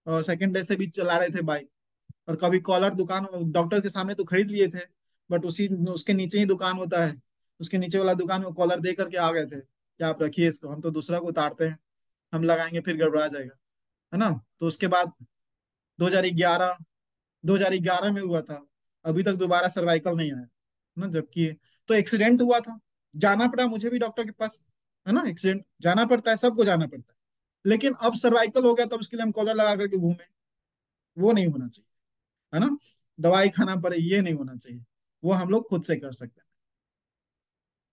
और सेकंड डे से भी चला रहे थे बाइक। और कभी कॉलर दुकान डॉक्टर के सामने तो खरीद लिए थे, बट उसी उसके नीचे ही दुकान होता है, उसके नीचे वाला दुकान में कॉलर दे करके आ गए थे कि आप रखिए इसको, हम तो दूसरा को उतारते हैं, हम लगाएंगे फिर गड़बड़ा जाएगा, है ना। तो उसके बाद 2011 2011 में हुआ था, अभी तक दोबारा सर्वाइकल नहीं आया ना, जबकि तो एक्सीडेंट हुआ था, जाना पड़ा मुझे भी डॉक्टर के पास, है ना, एक्सीडेंट जाना पड़ता है, सबको जाना पड़ता है। लेकिन अब सर्वाइकल हो गया तब उसके लिए हम कॉलर लगा करके घूमे, वो नहीं होना चाहिए, है ना, दवाई खाना पड़े, ये नहीं होना चाहिए। वो हम लोग खुद से कर सकते हैं।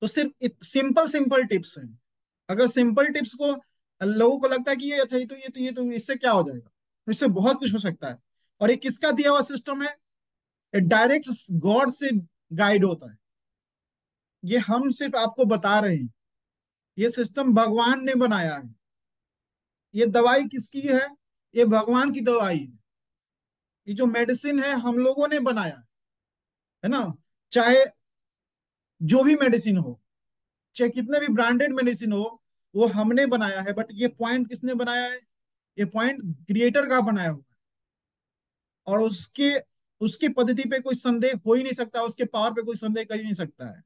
तो सिर्फ सिंपल सिंपल टिप्स हैं। अगर सिंपल टिप्स को लोगों को लगता है कि ये अच्छा, ये तो इससे क्या हो जाएगा, तो इससे बहुत कुछ हो सकता है। और ये किसका दिया हुआ सिस्टम है? ये डायरेक्ट गॉड से गाइड होता है। ये हम सिर्फ आपको बता रहे हैं। ये सिस्टम भगवान ने बनाया है। ये दवाई किसकी है? ये भगवान की दवाई है। ये जो मेडिसिन है हम लोगों ने बनाया है ना। चाहे जो भी मेडिसिन हो, चाहे कितने भी ब्रांडेड मेडिसिन हो, वो हमने बनाया है। बट ये पॉइंट किसने बनाया है? ये पॉइंट क्रिएटर का बनाया हुआ है। और उसके उसकी पद्धति पे कोई संदेह हो ही नहीं सकता, उसके पावर पे कोई संदेह कर ही नहीं सकता है।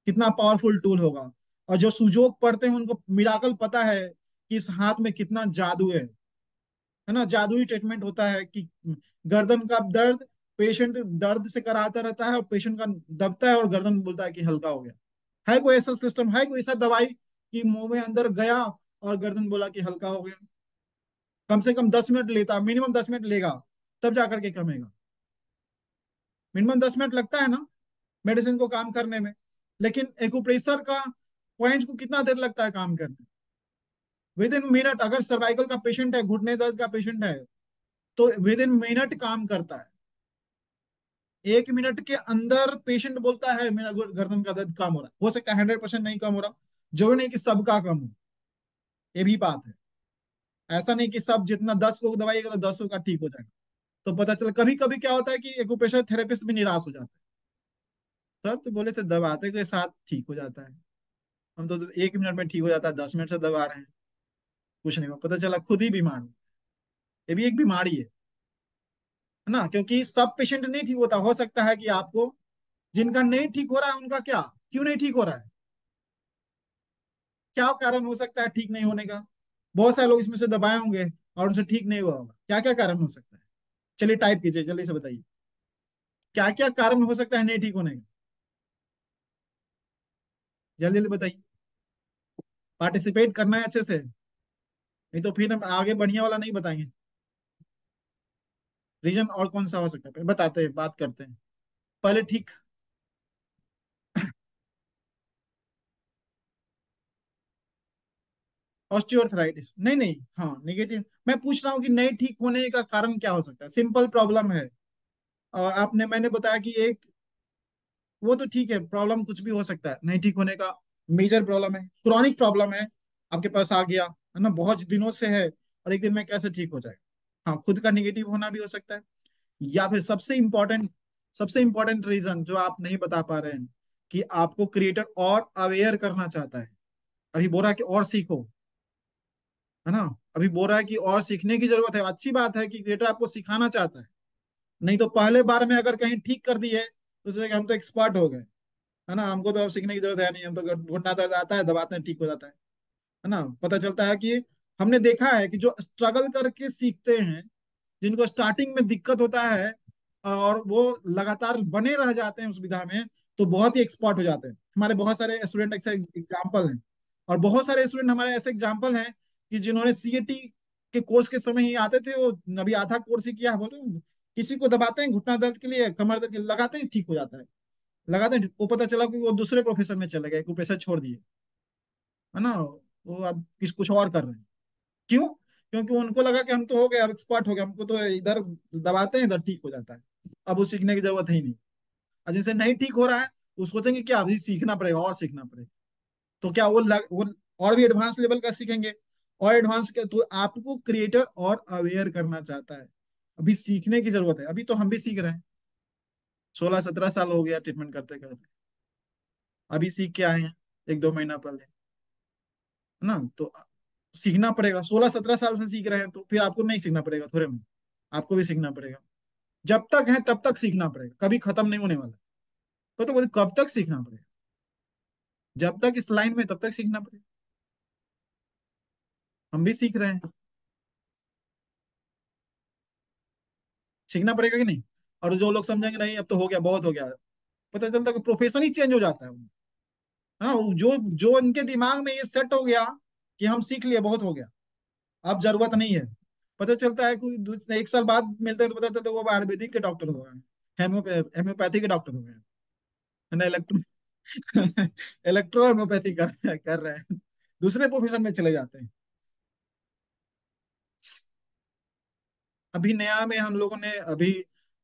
कितना पावरफुल टूल होगा। और जो सुजोग पढ़ते हैं उनको मिराकल पता है कि इस हाथ में कितना जादू है ना। जादुई ट्रीटमेंट होता है कि गर्दन का दर्द पेशेंट दर्द से कराता रहता है, और पेशेंट का दबता है और गर्दन बोलता है कि हल्का हो गया। है कोई ऐसा सिस्टम? है कोई ऐसा दवाई कि मुंह में अंदर गया और गर्दन बोला कि हल्का हो गया? कम से कम 10 मिनट लेता, मिनिमम 10 मिनट लेगा, तब जाकर के कमेगा। मिनिमम 10 मिनट लगता है ना मेडिसिन को काम करने में। लेकिन एक्यूप्रेशर का पॉइंट को कितना देर लगता है काम करने? With in minute. अगर सर्वाइकल का पेशेंट है, घुटने दर्द का पेशेंट है, तो विद इन मिनट काम करता है। 1 मिनट के अंदर पेशेंट बोलता है मेरा गर्दन का दर्द कम हो रहा है। हो सकता है 100% नहीं कम हो रहा, जरूरी नहीं कि सबका कम हो। ये भी बात है। ऐसा नहीं कि सब जितना 10 को दवाइएगा तो 10 का ठीक हो जाएगा। तो पता चला कभी कभी क्या होता है कि एक्यूप्रेशर थेरेपिस्ट भी निराश हो जाता है। सर तो बोले थे दबाते के साथ ठीक हो जाता है, हम तो 1 मिनट में ठीक हो जाता है, 10 मिनट से दबा रहे हैं, कुछ नहीं हुआ। पता चला खुद ही बीमार हो। ये भी एक बीमारी है ना। क्योंकि सब पेशेंट नहीं ठीक होता। हो सकता है कि आपको, जिनका नहीं ठीक हो रहा है उनका क्या, क्यों नहीं ठीक हो रहा है, क्या कारण हो सकता है ठीक नहीं होने का? बहुत सारे लोग इसमें से दबाए होंगे और उनसे ठीक नहीं हुआ होगा। क्या क्या कारण हो सकता है? चलिए टाइप कीजिए, जल्दी से बताइए, क्या क्या कारण हो सकता है नहीं ठीक होने का? जल्दी जल्दी बताइए। पार्टिसिपेट करना है अच्छे से, नहीं तो फिर हम आगे बढ़िया वाला नहीं बताएंगे। रीजन और कौन सा हो सकता है पहले बताते हैं, बात करते हैं पहले। ठीक। ऑस्टियोआर्थराइटिस, नहीं नहीं, हाँ निगेटिव। मैं पूछ रहा हूँ कि नहीं ठीक होने का कारण क्या हो सकता है। सिंपल प्रॉब्लम है। और आपने मैंने बताया कि एक, वो तो ठीक है, प्रॉब्लम कुछ भी हो सकता है नहीं ठीक होने का। मेजर प्रॉब्लम है, क्रॉनिक प्रॉब्लम है, आपके पास आ गया है ना, बहुत दिनों से है, और एक दिन में कैसे ठीक हो जाएगा। हाँ, खुद का निगेटिव होना भी हो सकता है। या फिर सबसे इंपॉर्टेंट रीजन जो आप नहीं बता पा रहे हैं, कि आपको क्रिएटर और अवेयर करना चाहता है। अभी बोल रहा है कि और सीखो, है ना। अभी बोल रहा है कि और सीखने की जरूरत है। अच्छी बात है कि क्रिएटर आपको सिखाना चाहता है। नहीं तो पहले बार में अगर कहीं ठीक कर दिए तो सोचेंगे हम तो एक्सपर्ट हो गए, है ना, हमको तो अब सीखने की जरूरत है नहीं, हम तो घुटना दर्द आता है दबाते हैं ठीक हो जाता है ना। पता चलता है कि हमने देखा है कि जो स्ट्रगल करके सीखते हैं, जिनको स्टार्टिंग में दिक्कत होता है और वो लगातार बने रह जाते हैं उस विधा में, तो बहुत ही एक्सपर्ट हो जाते हैं। हमारे बहुत सारे स्टूडेंट ऐसे एग्जाम्पल हैं। और बहुत सारे स्टूडेंट हमारे ऐसे एग्जाम्पल हैं कि जिन्होंने सीएटी के कोर्स के समय ही आते थे, वो अभी आधा कोर्स ही किया है, बोलते हैं, किसी को दबाते हैं घुटना दर्द के लिए, कमर दर्द के लिए, लगाते हैं ठीक हो जाता है। लगाते हैं, वो पता चला कि वो दूसरे प्रोफेशन में चले गए, प्रोफेसर छोड़ दिए, है ना, वो अब कुछ और कर रहे हैं। क्यों? क्योंकि उनको लगा कि हम तो हो गए, अब एक्सपर्ट हो गए, हमको तो इधर दबाते हैं इधर ठीक हो जाता है, अब वो सीखने की जरूरत है ही नहीं। और जिनसे नहीं ठीक हो रहा है, वो सोचेंगे क्या अभी सीखना पड़ेगा और सीखना पड़ेगा। तो क्या वो और भी एडवांस लेवल का सीखेंगे, और एडवांस के तो आपको क्रिएटर और अवेयर करना चाहता है। अभी सीखने की जरूरत है, अभी तो हम भी सीख रहे हैं। 16-17 साल हो गया ट्रीटमेंट करते करते, अभी सीख के आए हैं 1-2 महीना पहले, है ना। तो सीखना पड़ेगा। 16-17 साल से सीख रहे हैं, तो फिर आपको नहीं सीखना पड़ेगा थोड़े में, आपको भी सीखना पड़ेगा। जब तक है तब तक सीखना पड़ेगा, कभी खत्म नहीं होने वाला। तो बोले कब तक सीखना पड़ेगा? जब तक इस लाइन में तब तक सीखना पड़ेगा। हम भी सीख रहे हैं, सीखना पड़ेगा कि नहीं। और जो लोग समझेंगे नहीं अब तो हो गया बहुत हो गया, पता चलता है कि प्रोफेशन ही चेंज हो जाता है। हाँ, जो जो इनके दिमाग में ये सेट हो गया कि हम सीख लिए बहुत हो गया, अब जरूरत नहीं है, पता चलता है कोई 1 साल बाद मिलते हैं तो पता चलता है वो आयुर्वेदिक के डॉक्टर हो गए हैं, हेम्योपैथी के डॉक्टर हो गए हैं, है ना। इलेक्ट्रो होम्योपैथी कर रहे हैं, दूसरे प्रोफेशन में चले जाते हैं। अभी नया में हम लोगों ने अभी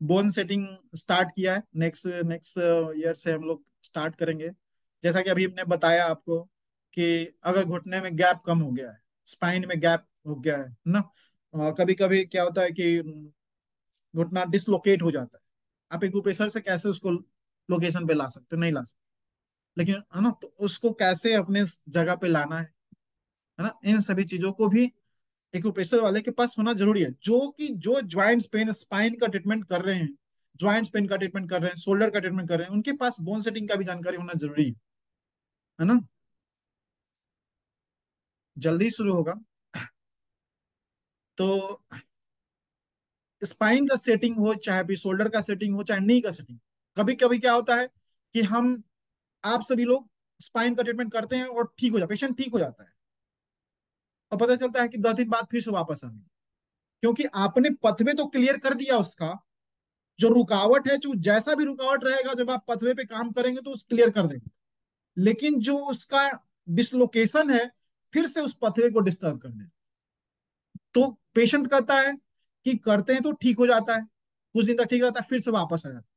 बोन सेटिंग स्टार्ट किया है, नेक्स्ट नेक्स्ट ईयर से हम लोग स्टार्ट करेंगे। जैसा कि अभी हमने बताया आपको कि अगर घुटने में गैप कम हो गया है, स्पाइन में गैप हो गया है ना, कभी कभी क्या होता है कि घुटना डिसलोकेट हो जाता है, आप एक्यूप्रेशर से कैसे उसको लोकेशन पे ला सकते हो, नहीं ला सकते, लेकिन है ना, तो उसको कैसे अपने जगह पे लाना है ना, इन सभी चीजों को भी एक्यूप्रेशर वाले के पास होना जरूरी है, जो कि जो ज्वाइंट्स पेन स्पाइन का ट्रीटमेंट कर रहे हैं, ज्वाइंट्स पेन का ट्रीटमेंट कर रहे हैं, शोल्डर का ट्रीटमेंट कर रहे हैं, उनके पास बोन सेटिंग का भी जानकारी होना जरूरी है ना। जल्दी शुरू होगा। तो स्पाइन का सेटिंग हो, चाहे भी शोल्डर का सेटिंग हो, चाहे नी का सेटिंग, कभी कभी क्या होता है कि हम आप सभी लोग स्पाइन का ट्रीटमेंट करते हैं और ठीक हो जाता, पेशेंट ठीक हो जाता है, और पता चलता है कि 10 दिन बाद फिर से वापस आ गई, क्योंकि आपने पथवे तो क्लियर कर दिया उसका, जो रुकावट है, जो जैसा भी रुकावट रहेगा जब आप पथवे पे काम करेंगे तो उस क्लियर कर देंगे, लेकिन जो उसका डिसलोकेशन है फिर से उस पथवे को डिस्टर्ब कर दे, तो पेशेंट कहता है कि करते हैं तो ठीक हो जाता है, कुछ दिन तक ठीक रहता है, फिर से वापस आ जाता है।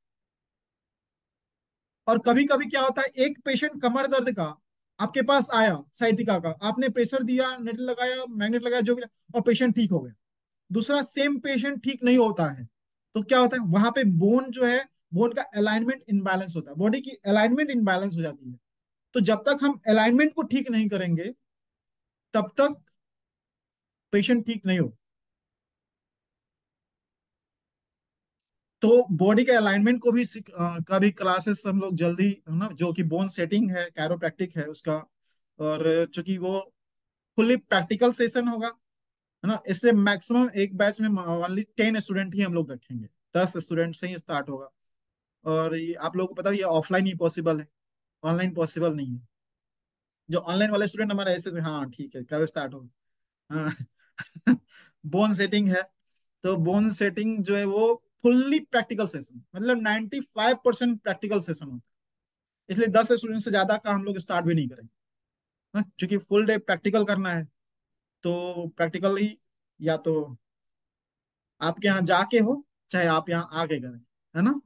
और कभी कभी क्या होता है, एक पेशेंट कमर दर्द का आपके पास आया साइटिका का, आपने प्रेशर दिया, नेट लगाया, मैग्नेट लगाया, जो भी, और पेशेंट ठीक हो गया। दूसरा सेम पेशेंट ठीक नहीं होता है, तो क्या होता है वहां पे बोन जो है, बोन का अलाइनमेंट इनबैलेंस होता है, बॉडी की अलाइनमेंट इनबैलेंस हो जाती है। तो जब तक हम अलाइनमेंट को ठीक नहीं करेंगे तब तक पेशेंट ठीक नहीं हो। तो बॉडी के अलाइनमेंट को भी का भी क्लासेस हम लोग जल्दी, है ना, जो कि बोन सेटिंग है, कैरोप्रैक्टिक है उसका, और चूंकि वो फुल्ली प्रैक्टिकल सेशन होगा, है ना, इसलिए मैक्सिमम एक बैच में ओनली 10 स्टूडेंट ही हम लोग रखेंगे, 10 स्टूडेंट से ही स्टार्ट होगा। और ये आप लोगों को पता है ये ऑफलाइन ही पॉसिबल है, ऑनलाइन पॉसिबल नहीं है। जो ऑनलाइन वाले स्टूडेंट हमारे ऐसे से, हाँ ठीक है, कब स्टार्ट होगा। हाँ बोन सेटिंग है, तो बोन सेटिंग जो है वो फुल्ली प्रैक्टिकल सेशन, मतलब 95% प्रैक्टिकल सेशन होता है, इसलिए 10 स्टूडेंट से ज्यादा का हम लोग स्टार्ट भी नहीं करेंगे। हाँ, क्योंकि फुल डे प्रैक्टिकल करना है, तो प्रैक्टिकल ही या तो आपके यहाँ जाके हो, चाहे आप यहाँ आके करें, है ना,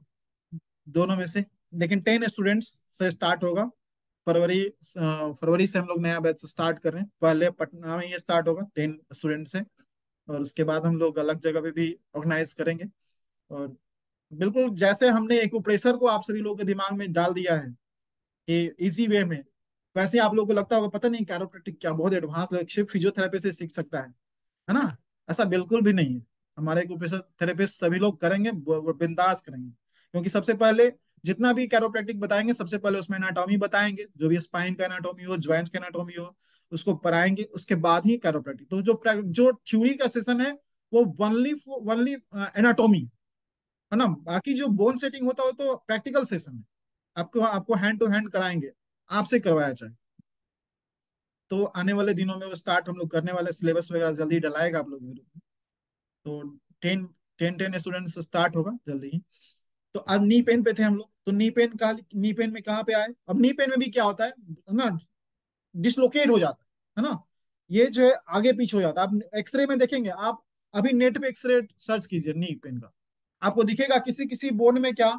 दोनों में से। लेकिन 10 स्टूडेंट्स से स्टार्ट होगा। फरवरी से हम लोग नया बैच स्टार्ट कर रहे हैं, पहले पटना में ये स्टार्ट होगा 10 स्टूडेंट से, और उसके बाद हम लोग अलग जगह पे भी ऑर्गेनाइज करेंगे। और बिल्कुल जैसे हमने एक्यूप्रेशर को आप सभी लोगों के दिमाग में डाल दिया है कि इजी वे में, वैसे ही आप लोगों को लगता होगा पता नहीं कैरोप्रैक्टिक क्या बहुत एडवांस लोग सिर्फ फिजियोथेरेपी से सीख सकता है ना। ऐसा बिल्कुल भी नहीं है। हमारे एक्यूप्रेशर थेरेपिस्ट सभी लोग करेंगे, वो बिंदास करेंगे, क्योंकि सबसे पहले जितना भी कैरोप्रैक्टिक बताएंगे सबसे पहले उसमें एनाटॉमी बताएंगे, जो भी स्पाइन का एनाटॉमी हो, ज्वाइंट का एनाटॉमी हो, उसको पढ़ाएंगे, उसके बाद ही कैरोप्रैक्टिक। तो जो थ्योरी का सेशन है वो वनली वनली एनाटॉमी, है ना, बाकी जो बोन सेटिंग होता है तो प्रैक्टिकल सेशन है, आपको आपको हैंड टू हैंड कराएंगे, आपसे करवाया जाए। तो आने वाले दिनों में वो स्टार्ट हम लोग करने वाले, सिलेबस वगैरह जल्दी डलाएगा आप लोग, तो 10 10 10 स्टूडेंट्स स्टार्ट होगा जल्दी ही। तो आज नी पेन पे थे हम लोग, तो नी पेन में कहाँ पे आए, अब नी पेन में भी क्या होता है ना, डिसलोकेट हो जाता है ना, ये जो है आगे पीछे हो जाता है। आप एक्सरे में देखेंगे, आप अभी नेट पे एक्सरे सर्च कीजिए नी पेन का, आपको दिखेगा किसी किसी बोन में क्या,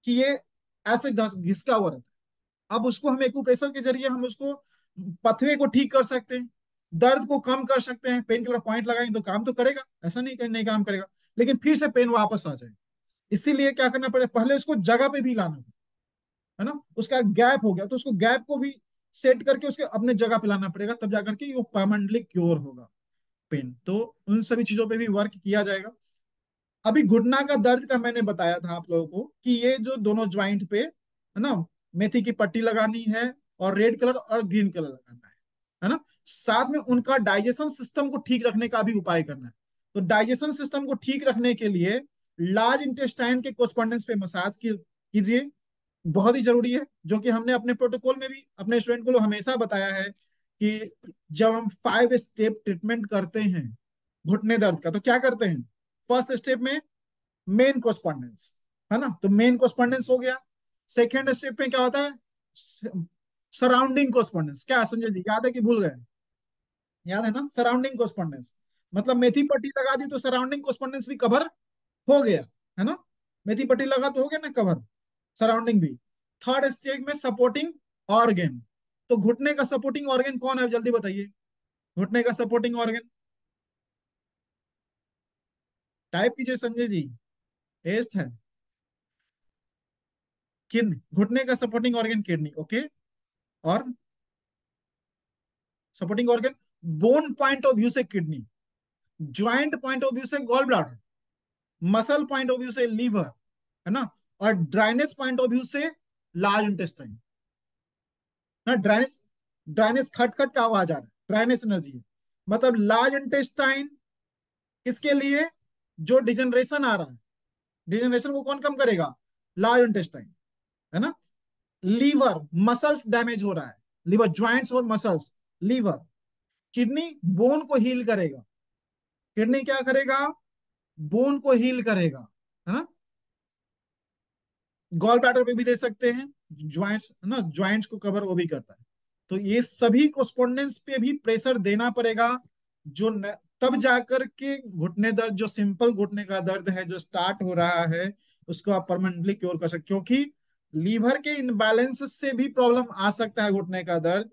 कि ये ऐसे घिसका हुआ रहता है। अब उसको हम एक्यूप्रेशर के जरिए हम उसको पथवे को ठीक कर सकते हैं, दर्द को कम कर सकते हैं, पेन किलर पॉइंट लगाएंगे तो काम तो करेगा, ऐसा नहीं कि नहीं काम करेगा, लेकिन फिर से पेन वापस आ जाए। इसीलिए क्या करना पड़ेगा, पहले उसको जगह पे भी लाना, है ना, उसका गैप हो गया तो उसको गैप को भी सेट करके उसके अपने जगह पे लाना पड़ेगा, तब जाकर के वो परमानेंटली क्योर होगा पेन। तो उन सभी चीजों पे भी वर्क किया जाएगा। अभी घुटना का दर्द का मैंने बताया था आप लोगों को कि ये जो दोनों ज्वाइंट पे, है ना, मेथी की पट्टी लगानी है, और रेड कलर और ग्रीन कलर लगाना है ना, साथ में उनका डाइजेशन सिस्टम को ठीक रखने का भी उपाय करना है। तो डाइजेशन सिस्टम को ठीक रखने के लिए लार्ज इंटेस्टाइन के कोस्पॉन्डेंस पे मसाज कीजिए, बहुत ही जरूरी है, जो कि हमने अपने प्रोटोकॉल में भी अपने स्टूडेंट को हमेशा बताया है कि जब हम 5 स्टेप ट्रीटमेंट करते हैं घुटने दर्द का, तो क्या करते हैं, फर्स्ट स्टेप में मेन कोस्पॉन्डेंस, है ना, तो मेन कोस्पॉन्डेंस हो गया। सेकेंड स्टेप में क्या होता है, सराउंडिंग कोस्पॉन्डेंस। क्या संजय जी, याद है कि भूल गए? याद है ना, सराउंडिंग कोस्पॉन्डेंस, मतलब मेथी पट्टी लगा दी तो सराउंडिंग कोस्पॉन्डेंस भी कवर हो गया, है ना, मेथी पट्टी लगा तो हो गया ना कवर, सराउंडिंग भी। थर्ड स्टेज में सपोर्टिंग ऑर्गेन। तो घुटने का सपोर्टिंग ऑर्गेन कौन है, जल्दी बताइए, घुटने का सपोर्टिंग ऑर्गेन, टाइप कीजिए संजय जी, टेस्ट है। किडनी, घुटने का सपोर्टिंग ऑर्गन किडनी, ओके। और supporting organ, bone point of view से kidney, joint point of view से gall bladder, muscle point of view से लीवर, है ना, और ड्राइनेस पॉइंट ऑफ व्यू से लार्ज इंटेस्टाइन ना। ड्राइनेस, ड्राइनेस खट खट का आवाज आ रहा है, ड्राइनेस एनर्जी है, मतलब लार्ज इंटेस्टाइन किसके लिए, जो डिजनरेशन आ रहा है, डिजनरेशन को कौन कम करेगा, लार्ज इंटेस्टाइन, है ना। लीवर, मसल्स डैमेज हो रहा है, लीवर ज्वाइंट्स और मसल्स, लीवर। किडनी, बोन को हील करेगा, किडनी क्या करेगा, बोन को हील करेगा, है ना। गॉल ब्लैडर पे भी दे सकते हैं, ज्वाइंट्स ना, ज्वाइंट्स को कवर वो भी करता है। तो ये सभी कोस्पोंडेंस पे भी प्रेशर देना पड़ेगा, जो तब जाकर के घुटने दर्द, जो सिंपल घुटने का दर्द है जो स्टार्ट हो रहा है, उसको आप परमानेंटली क्योर कर सकते, क्योंकि लीवर के इनबैलेंस से भी प्रॉब्लम आ सकता है घुटने का दर्द।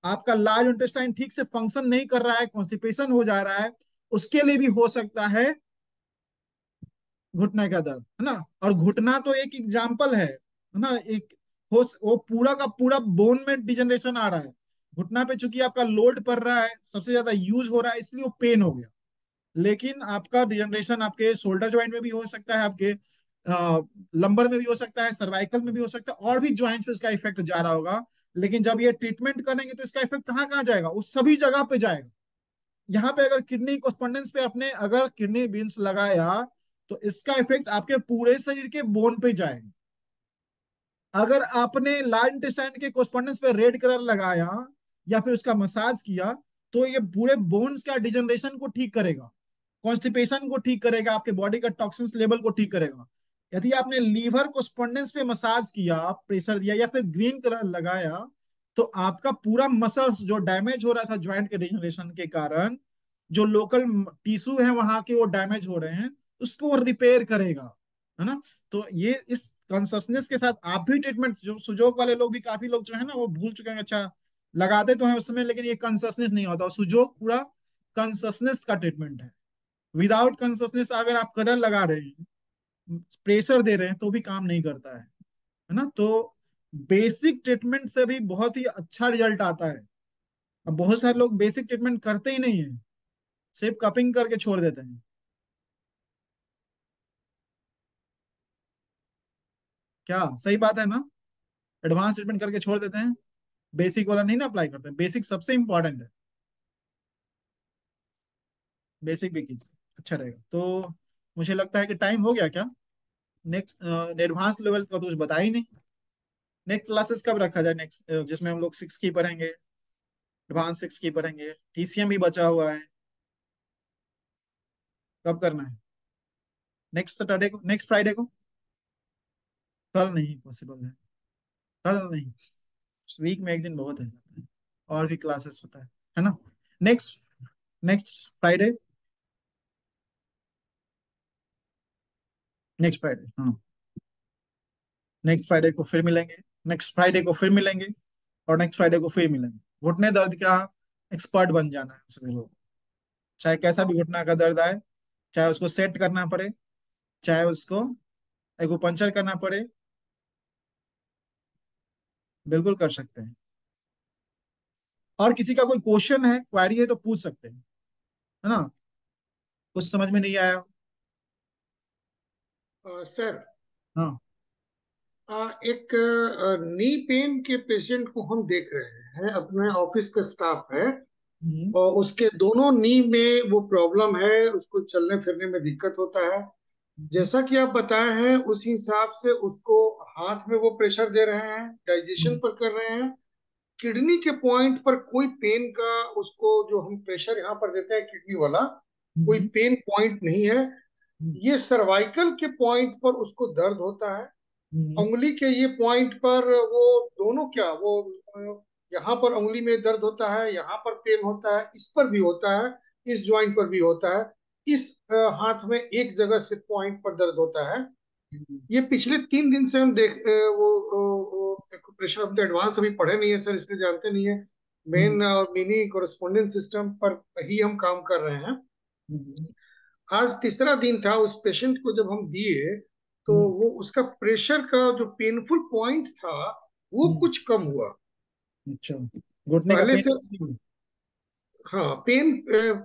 आपका लार्ज इंटेस्टाइन ठीक से फंक्शन नहीं कर रहा है, कॉन्स्टिपेशन हो जा रहा है, उसके लिए भी हो सकता है घुटने का दर्द, है ना। और घुटना तो एक एग्जाम्पल है ना, एक हो वो पूरा का पूरा बोन में डिजनरेशन आ रहा है। घुटना पे चूंकि आपका लोड पड़ रहा है, सबसे ज्यादा यूज हो रहा है, इसलिए वो पेन हो गया। लेकिन आपका डिजनरेशन आपके शोल्डर ज्वाइंट में भी हो सकता है, आपके लंबर में भी हो सकता है, सर्वाइकल में भी हो सकता है, और भी ज्वाइंट पे इसका इफेक्ट जा रहा होगा। लेकिन जब ये ट्रीटमेंट करेंगे तो इसका इफेक्ट कहाँ कहाँ जाएगा, उस सभी जगह पे जाएगा। यहाँ पे अगर किडनी कोस्पोंडेंस पे आपने अगर किडनी बीन्स लगाया, तो इसका इफेक्ट आपके पूरे शरीर के बोन पे जाएगा। अगर आपने लार्ज इंटेस्टाइन के कोस्पोंडेंस पे रेड कलर लगाया या फिर उसका मसाज किया, तो ये पूरे बोन्स का डिजनरेशन को ठीक करेगा, कॉन्स्टिपेशन को ठीक करेगा, आपके बॉडी का टॉक्सिन्स लेवल को ठीक करेगा। यदि आपने लीवर को स्पॉन्डेंस पे मसाज किया, प्रेशर दिया या फिर ग्रीन कलर लगाया, तो आपका पूरा मसल्स जो डैमेज हो रहा था ज्वाइंट के डिजनरेशन के कारण, जो लोकल टिश्यू है वहां के वो डैमेज हो रहे हैं, उसको वो रिपेयर करेगा, है ना। तो ये इस कॉन्सियसनेस के साथ आप भी ट्रीटमेंट, जो सुजोग वाले लोग भी काफी लोग जो है ना वो भूल चुके हैं, अच्छा लगाते तो हैं उसमें, लेकिन ये कॉन्सियसनेस नहीं होता। और सुजोग पूरा कॉन्सियसनेस का ट्रीटमेंट है। विदाउट कॉन्सियसनेस अगर आप कलर लगा रहे हैं, प्रेशर दे रहे हैं, तो भी काम नहीं करता है ना। तो बेसिक ट्रीटमेंट से भी बहुत ही अच्छा रिजल्ट आता है। अब बहुत सारे लोग बेसिक ट्रीटमेंट करते ही नहीं है, सिर्फ कपिंग करके छोड़ देते हैं। क्या सही बात है ना, एडवांस ट्रीटमेंट करके छोड़ देते हैं, बेसिक वाला नहीं ना अप्लाई करते हैं। बेसिक सबसे इंपॉर्टेंट है, बेसिक भी कीजिए, अच्छा रहेगा। तो मुझे लगता है कि टाइम हो गया क्या, नेक्स्ट एडवांस लेवल का तो कुछ बता ही नहीं। नेक्स्ट क्लासेस कब रखा जाए, नेक्स्ट जिसमें हम लोग सिक्स की पढ़ेंगे, एडवांस सिक्स की पढ़ेंगे, टीसीएम भी बचा हुआ है, कब करना है, नेक्स्ट सैटरडे को, नेक्स्ट फ्राइडे को? कल नहीं पॉसिबल है, कल नहीं, वीक में एक दिन बहुत है, और भी क्लासेस होता है ना। Next, next Friday, next Friday, हाँ, नेक्स्ट फ्राइडे को फिर मिलेंगे, नेक्स्ट फ्राइडे को फिर मिलेंगे, और नेक्स्ट फ्राइडे को फिर मिलेंगे। घुटने दर्द का एक्सपर्ट बन जाना है सभी लोग, चाहे कैसा भी घुटना का दर्द आए, चाहे उसको सेट करना पड़े, चाहे उसको एक्यूपंक्चर करना पड़े, बिल्कुल कर सकते हैं। और किसी का कोई क्वेश्चन है, क्वेरी है तो पूछ सकते हैं, है ना, कुछ समझ में नहीं आया? सर, हाँ। एक नी पेन के पेशेंट को हम देख रहे हैं, अपने ऑफिस का स्टाफ है, हम्म। और उसके दोनों नी में वो प्रॉब्लम है, उसको चलने फिरने में दिक्कत होता है। हम्म। जैसा कि आप बताए हैं उस हिसाब से उसको हाथ में वो प्रेशर दे रहे हैं, डाइजेशन हम्म। पर कर रहे हैं। किडनी के पॉइंट पर कोई पेन का उसको जो हम प्रेशर यहाँ पर देते हैं किडनी वाला, कोई हम्म, पेन पॉइंट नहीं है। हम्म, ये सर्वाइकल के पॉइंट पर उसको दर्द होता है। हम्म, उंगली के ये पॉइंट पर वो दोनों क्या वो यहाँ पर उंगली में दर्द होता है, यहाँ पर पेन होता है, इस पर भी होता है, इस जॉइंट पर भी होता है, इस हाथ में एक जगह से पॉइंट पर दर्द होता है। हम्म, ये पिछले 3 दिन से हम देख वो प्रेशर हम तो एडवांस अभी पढ़े नहीं है सर, इसलिए जानते नहीं है। हम्म, मेन और मिनी कोरेस्पोंडेंस सिस्टम पर ही हम काम कर रहे हैं। हम्म, आज तीसरा दिन था, उस पेशेंट को जब हम दिए तो हम्म, वो उसका प्रेशर का जो पेनफुल पॉइंट था वो हम्म, कुछ कम हुआ। अच्छा, घुटने का पहले पेन? से, हाँ पेन,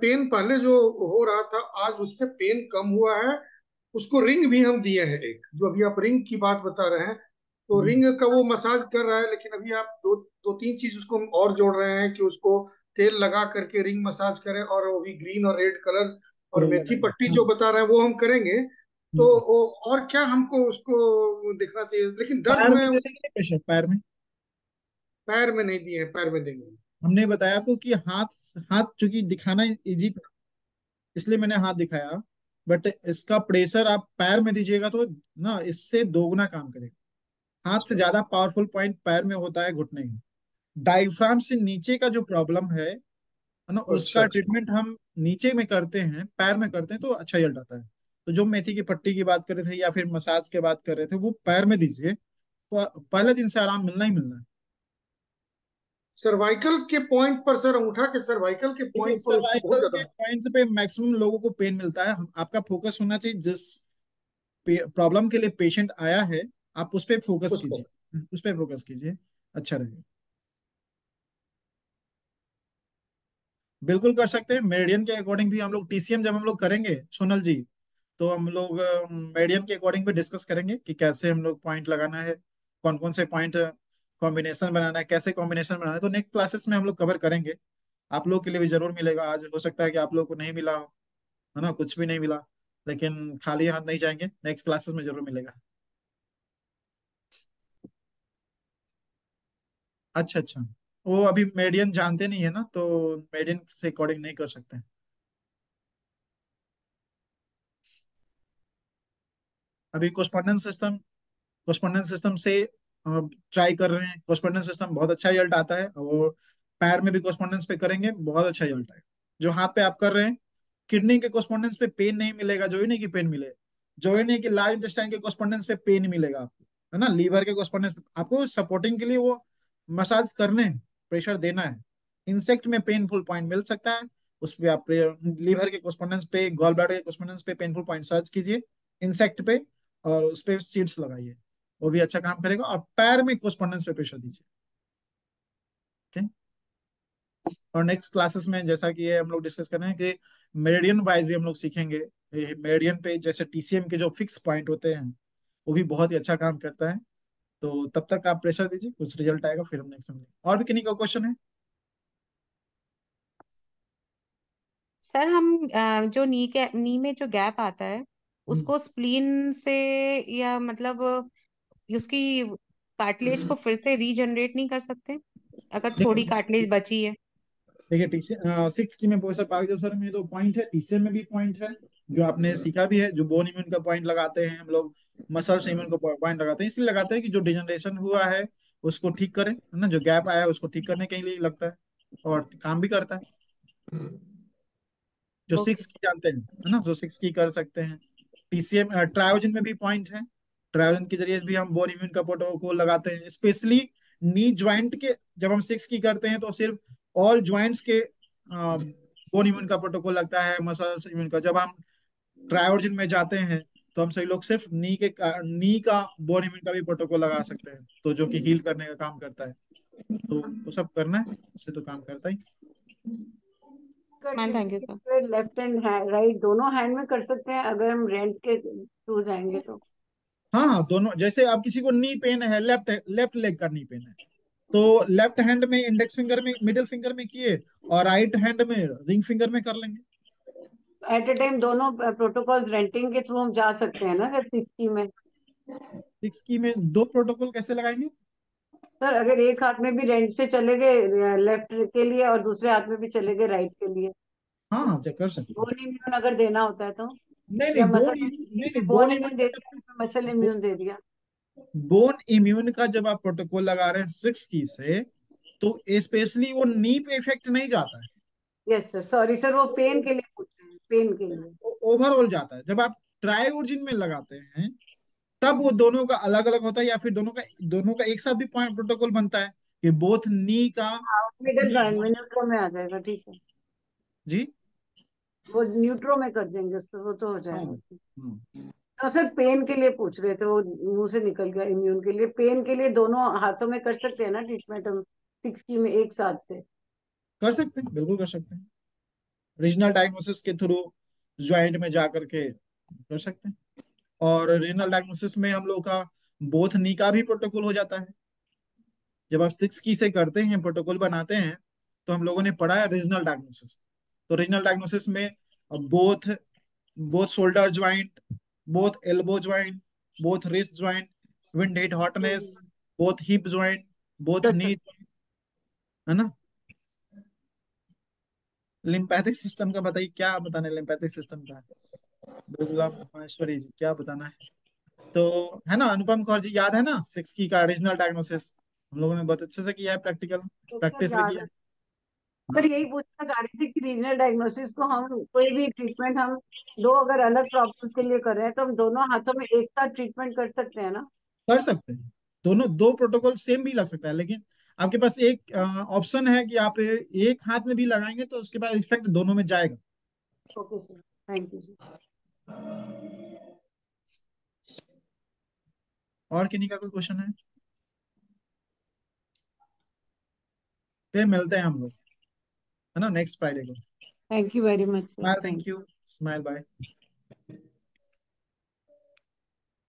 पेन पहले जो हो रहा था आज उससे पेन कम हुआ है। उसको रिंग भी हम दिए हैं, एक जो अभी आप रिंग की बात बता रहे हैं, तो हम्म, रिंग का वो मसाज कर रहा है। लेकिन अभी आप दो दो तीन चीज उसको हम और जोड़ रहे हैं कि उसको तेल लगा करके रिंग मसाज करें, और वो भी ग्रीन और रेड कलर और तेल मेथी लगाएंगे, पट्टी हाँ। जो बता रहे हैं वो हम करेंगे। तो हम्म। और क्या हमको उसको देखना चाहिए, लेकिन दर्द पैर में में दे देंगे प्रेशर, पैर में? पैर में नहीं दिए हैं, पैर में देंगे। हमने बताया आपको कि हाथ, हाथ चूंकि दिखाना इजी था, इसलिए मैंने हाथ दिखाया। बट इसका प्रेशर आप पैर में दीजिएगा तो ना इससे दोगुना काम करेगा। हाथ से अच्छा ज्यादा पावरफुल पॉइंट पैर में होता है, घुटने में। डायफ्राम से नीचे का जो प्रॉब्लम है ना, अच्छा उसका अच्छा। ट्रीटमेंट हम नीचे में करते हैं, पैर में करते हैं तो अच्छा रिजल्ट आता है। तो जो मेथी की पट्टी की बात कर रहे थे या फिर मसाज की बात कर रहे थे, वो पैर में दीजिए तो पहले दिन से आराम मिलना ही मिलना है। सर्वाइकल के पॉइंट पर सर, अंगूठा के सर्वाइकल के देखिए, पॉइंट पर उसको बहुत सर्वाइकल के ज्यादा। पॉइंट पे मैक्सिमम लोगों को पेन मिलता है। आपका फोकस होना चाहिए जिस प्रॉब्लम के लिए पेशेंट आया है, आप उस पर फोकस उस पर कीजिए, उस पर फोकस कीजिए, अच्छा रहेगा। बिल्कुल कर सकते हैं। मेरिडियन के अकॉर्डिंग भी हम लोग टीसीएम जब हम लोग करेंगे सोनल जी, तो हम लोग मेरिडियन के अकॉर्डिंग भी डिस्कस करेंगे कि कैसे हम लोग पॉइंट लगाना है, कौन कौन से पॉइंट कॉम्बिनेशन बनाना है, कैसे कॉम्बिनेशन बनाना है। तो नेक्स्ट क्लासेस में हम लोग कवर करेंगे। आप लोग के लिए भी जरूर मिलेगा। आज हो सकता है कि आप लोग को नहीं मिला हो, है ना, कुछ भी नहीं मिला, लेकिन खाली हाथ नहीं जाएंगे, नेक्स्ट क्लासेस में जरूर मिलेगा। अच्छा अच्छा। वो अभी मेडियन जानते नहीं है ना, तो मेडियन से अकॉर्डिंग नहीं कर सकते। अभी कोस्पोंडेंस सिस्टम से ट्राई कर रहे हैं। कोस्पोंडेंस सिस्टम बहुत अच्छा रिजल्ट आता है, और पैर में भी कोस्पोंडेंस पे करेंगे, बहुत अच्छा रिजल्ट आएगा। जो हाथ पे आप कर रहे हैं, किडनी के कोस्पोंडेंस पे पेन नहीं मिलेगा, जो ही नहीं की पेन मिले। जो ही नहीं कि लार्ज इंटेस्टाइन के कोस्पोंडेंस पे पेन मिलेगा आपको, है ना। लीवर के कोस्पोंडेंस पे आपको सपोर्टिंग के लिए वो मसाज करने हैं, प्रेशर देना है। इंसेक्ट में पेनफुल पॉइंट मिल सकता है, उस पे आप लीवर के कोस्पोंडेंस पे, गॉल ब्लैडर के कोस्पोंडेंस पे पेनफुल पॉइंट सर्च कीजिए इंसेक्ट पे, और उस पे सीड्स लगाइए, वो भी अच्छा काम करेगा। और पैर में कोस्पोंडेंस पे प्रेशर दीजिए। ओके। और नेक्स्ट क्लासेस में जैसा कि ये हम लोग डिस्कस कर रहे हैं कि मेरिडियन वाइज भी हम लोग सीखेंगे। मेरिडियन पे जैसे टीसीएम के जो फिक्स पॉइंट होते हैं, वो भी बहुत ही अच्छा काम करता है। तो तब तक आप प्रेशर दीजिए, कुछ रिजल्ट आएगा, फिर हम नेक्स्ट में मिलेंगे। और भी किन्हीं का क्वेश्चन है? सर हम जो नी में जो गैप आता है हम्म। उसको स्प्लीन से, या मतलब उसकी कार्टिलेज को फिर से रीजनरेट नहीं कर सकते अगर थोड़ी देखिए कार्टिलेज बची है? देखिए टीसीएम सिक्स की में पोषक पाक सर में दो पॉइंट है, टीसीएम में भी पॉइंट है, जो आपने सीखा भी है। जो बोन इम्यून का पॉइंट लगाते हैं हम लोग, मसल्स इम्यून का पॉइंट लगाते हैं, इसलिए लगाते हैं कि जो डिजनरेशन हुआ है उसको ठीक करें, है ना। जो गैप आया है उसको ठीक करने के लिए लगता है, और काम भी करता है। जो ओके। सिक्स की जानते हैं, है ना, जो सिक्स की कर सकते हैं। टीसीएम ट्रायोजन में भी पॉइंट है। ट्रायोजन के जरिए भी हम बोन इम्यून का प्रोटोकॉल लगाते हैं, स्पेशली नी ज्वाइंट के। जब हम सिक्स की करते हैं तो सिर्फ ऑल ज्वाइंट्स के बोन इम्यून का प्रोटोकॉल लगता है, मसल्स इम्यून का। जब हम ट्रायोजन में जाते हैं तो हम सभी लोग सिर्फ नी का बोन इम्यून का भी प्रोटोकॉल लगा सकते हैं, तो जो कि हील करने का काम करता है। तो वो सब करना है, इससे तो काम करता ही। Ma'am thank you sir. Left and right दोनों हैंड में कर सकते हैं अगर हम रेंट के थ्रू जाएंगे तो? हाँ हाँ, दोनों। जैसे आप किसी को नी पेन है, लेफ्ट लेफ्ट लेग का नी पेन है, तो लेफ्ट हैंड में इंडेक्स फिंगर में, मिडिल फिंगर में किए, और राइट हैंड में रिंग फिंगर में कर लेंगे। एट ए टाइम दोनों प्रोटोकॉल रेंटिंग के थ्रू हम जा सकते हैं ना सर 60 में? सिक्स की में दो प्रोटोकॉल कैसे लगाएंगे? सर अगर एक हाथ में भी रेंट से चले गए लेफ्ट के लिए और दूसरे हाथ में भी चले गए राइट के लिए? हाँ हाँ, चेक कर सकते हैं। बोन इम्यून अगर देना होता है तो, नहीं नहीं, या बोन मतलब नहीं नहीं, बोन बोन इम्यून इम्यून दे का दिया तो मसल जब इम्यून दे दिया। बोन इम्यून का जब आप प्रोटोकॉल लगा रहे हैं 6 की से, तो स्पेशली वो नी पे इफेक्ट नहीं जाता है, यस सर, सॉरी सर, वो पेन के लिए पूछ रहे हैं, पेन के लिए। ओवरऑल जाता है। जब आप ट्राइओर्जिन में लगाते हैं तब वो दोनों का अलग अलग होता है, या फिर दोनों का एक साथ भी पॉइंट प्रोटोकॉल बनता है कि बोथ नी का। हाँ, मिडिल जॉइंट में न्यूट्रो में आ जाएगा, ठीक है। जी। वो न्यूट्रो में कर देंगे उसको, वो तो हो हाँ जाएगा। हाँ, तो सर पेन के लिए पूछ रहे थे, वो मुंह से निकल गया, इम्यून के लिए, पेन के लिए दोनों हाथों में कर सकते हैं ना ट्रीटमेंट हम 6 में एक साथ से? कर सकते हैं, बिल्कुल कर सकते हैं। रीजनल डायग्नोसिस के थ्रू ज्वाइंट में जा करके कर सकते हैं। और रीजनल डायग्नोसिस में हम लोग का बोथ नी का भी प्रोटोकॉल हो जाता है। जब आप 6 की से करते हैं, प्रोटोकॉल बनाते हैं, तो हम लोगों ने पढ़ा है रीजनल डायग्नोसिस। तो रीजनल डायग्नोसिस में both both shoulder joint, both elbow joint, both wrist joint, wind heat hotness, hmm. Both hip joint, both yes knee, sir. है ना। लिम्पैथिक सिस्टम का बताइए, क्या बताना है लिम्पैथिक सिस्टम का। बिरबुला माहेश्वरी जी, क्या बताना है। तो है ना, अनुपम कौर जी, याद है ना 6 की का रीजनल डायग्नोसिस, हम लोगों ने बहुत अच्छे से किया है, प्रैक्टिकल तो सर प्रैक्टिस भी याद किया है। है। सर हाँ, यही पूछना चाह रही थी कि रीजनल डायग्नोसिस को हम कोई भी ट्रीटमेंट हम दो अगर अलग प्रॉब्लम के लिए कर रहे हैं तो हम दोनों हाथों में एक साथ ट्रीटमेंट कर सकते हैं ना? कर सकते हैं। दोनों दो प्रोटोकॉल सेम भी लग सकता है, लेकिन आपके पास एक ऑप्शन है कि आप एक हाथ में भी लगाएंगे तो उसके बाद इफेक्ट दोनों में जाएगा। Okay sir, thank you sir. और किन्हीं का कोई क्वेश्चन है? फिर मिलते हैं हम लोग, है ना, नेक्स्ट फ्राइडे को। Thank you very much sir, smile, thank thank you. Smile, bye.